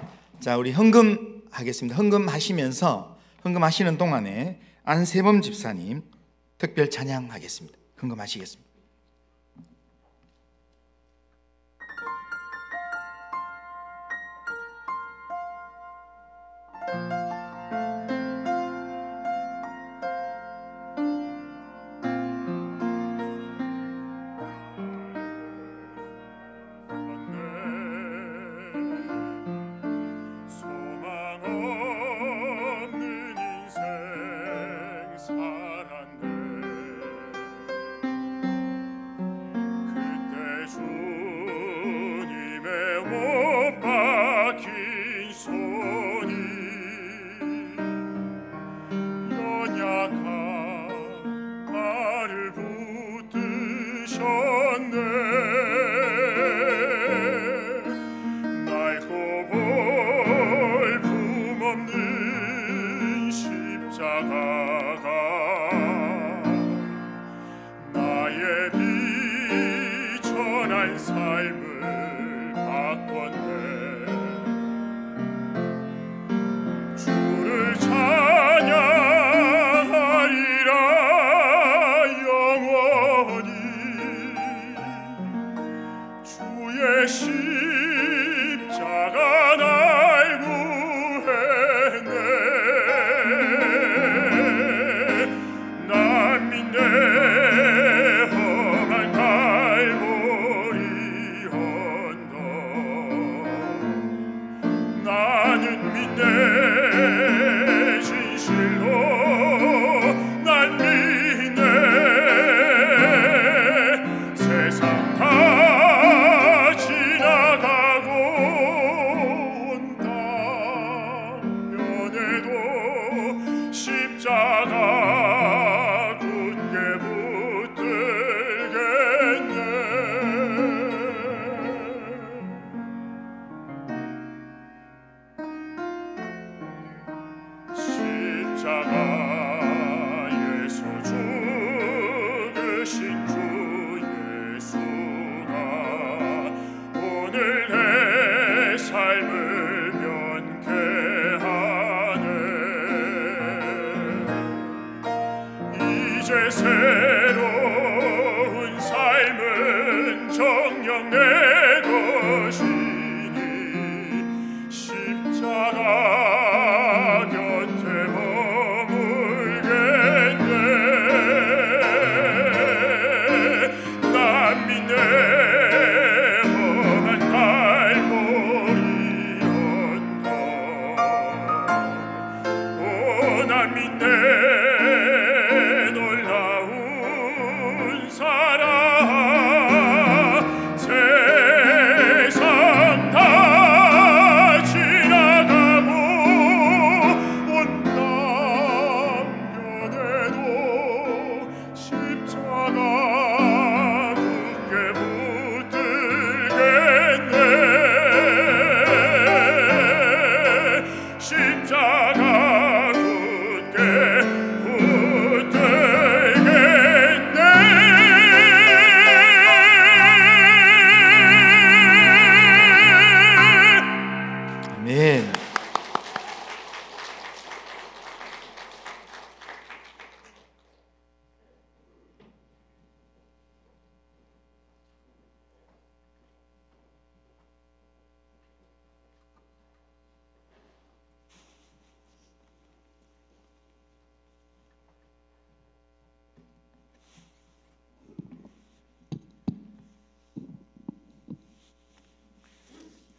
우리 헌금 하겠습니다. 헌금 하시면서 헌금 하시는 동안에 안세범 집사님 특별 찬양하겠습니다. 헌금 하시겠습니다.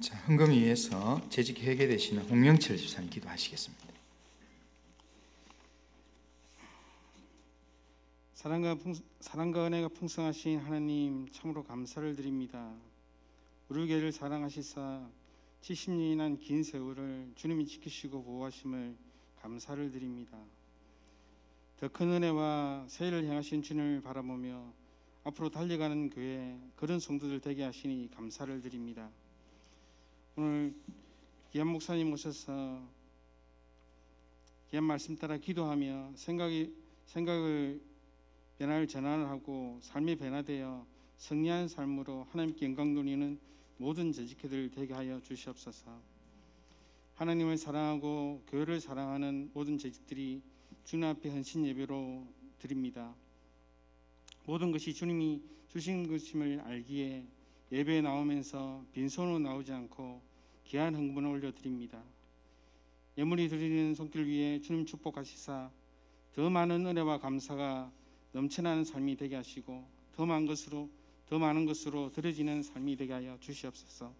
자, 헌금 위해서 재직 회계되시는 홍명철 집사님 기도하시겠습니다. 사랑과 은혜가 풍성하신 하나님 참으로 감사를 드립니다. 우리 교회를 사랑하시사 70년이 난 긴 세월을 주님이 지키시고 보호하심을 감사를 드립니다. 더 큰 은혜와 새해를 향하신 주님을 바라보며 앞으로 달려가는 교회 그런 성도들 되게 하시니 감사를 드립니다. 오늘 귀한 목사님 오셔서 귀한 말씀 따라 기도하며 생각을 변화를 전환을 하고 삶이 변화되어 승리한 삶으로 하나님께 영광 돌리는 모든 재직회들 되게 하여 주시옵소서. 하나님을 사랑하고 교회를 사랑하는 모든 재직들이 주님 앞에 헌신 예배로 드립니다. 모든 것이 주님이 주신 것임을 알기에 예배에 나오면서 빈손으로 나오지 않고 귀한 흥분을 올려드립니다. 예물이 드리는 손길 위에 주님 축복하시사 더 많은 은혜와 감사가 넘쳐나는 삶이 되게 하시고 더 많은 것으로 드려지는 삶이 되게 하여 주시옵소서.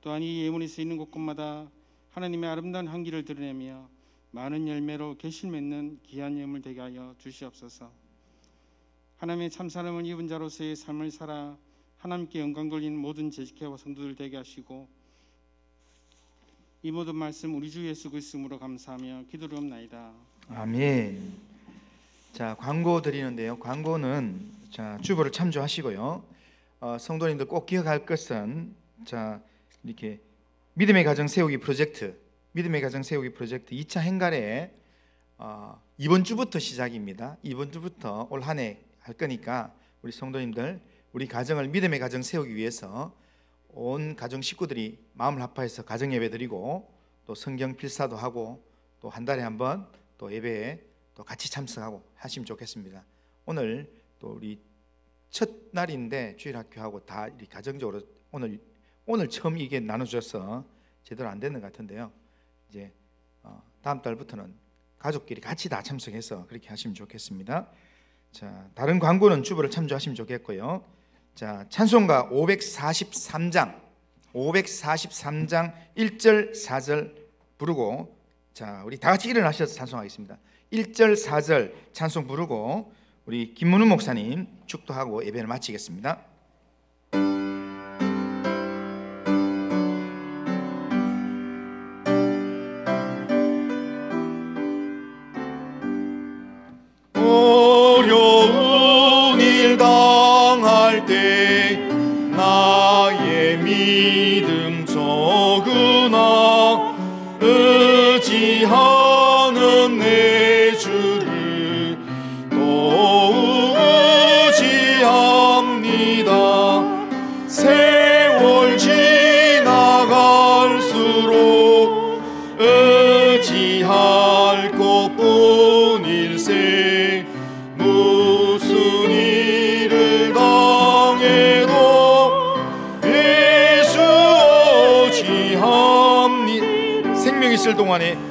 또한 이 예물이 쓰이는 곳곳마다 하나님의 아름다운 향기를 드러내며 많은 열매로 결실 맺는 귀한 예물 되게 하여 주시옵소서. 하나님의 참사랑을 입은 자로서의 삶을 살아 하나님께 영광 돌리는 모든 재직회와 성도들 되게 하시고 이 모든 말씀 우리 주 예수 그리스도로 감사하며 기도드리옵나이다. 아멘. 자, 광고 드리는데요. 광고는 주보를 참조하시고요. 성도님들 꼭 기억할 것은 이렇게 믿음의 가정 세우기 프로젝트 2차 행가래 이번 주부터 시작입니다. 이번 주부터 올 한 해 할 거니까 우리 성도님들 우리 가정을 믿음의 가정 세우기 위해서 온 가정 식구들이 마음을 합하여서 가정 예배 드리고 또 성경 필사도 하고 또 한 달에 한 번 또 예배에 또 같이 참석하고 하시면 좋겠습니다. 오늘 또 우리 첫 날인데 주일학교하고 다 가정적으로 오늘 처음 이게 나눠줘서 제대로 안 되는 것 같은데요. 이제 다음 달부터는 가족끼리 같이 다 참석해서 그렇게 하시면 좋겠습니다. 자, 다른 광고는 주보를 참조하시면 좋겠고요. 자, 찬송가 543장 1절 4절 부르고 자, 우리 다 같이 일어나셔서 찬송하겠습니다. 1절 4절 찬송 부르고 우리 김문우 목사님 축도하고 예배를 마치겠습니다. 어려운 일 당할 때 나의 믿음 적으나 의지하는 내 주를 더욱 의지합니다. 세월 지나갈수록 의지할 것뿐일세 무슨 일을 당해도 예수 의지합니다.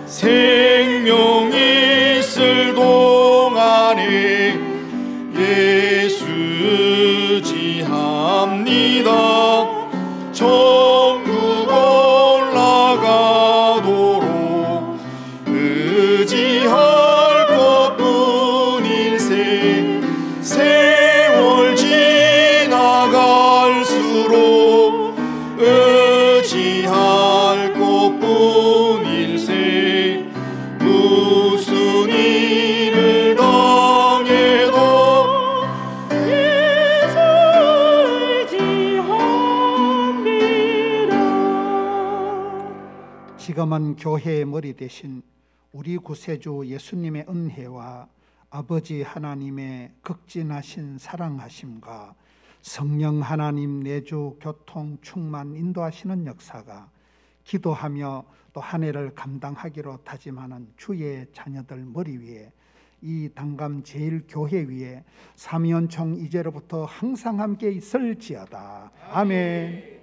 생명 있을 동안에 예수 의지합니다. 천국 올라가도록 의지할 것뿐일세 세월 지나갈수록 의지할 것뿐일세 무슨 일을 당해도 예수 의지합니다. 지금은 교회의 머리 대신 우리 구세주 예수님의 은혜와 아버지 하나님의 극진하신 사랑하심과 성령 하나님 내주 교통 충만 인도하시는 역사가 기도하며 또 한 해를 감당하기로 다짐하는 주의 자녀들 머리 위에 이 당감 제일교회 위에 삼위원총 이제로부터 항상 함께 있을지어다. 아멘.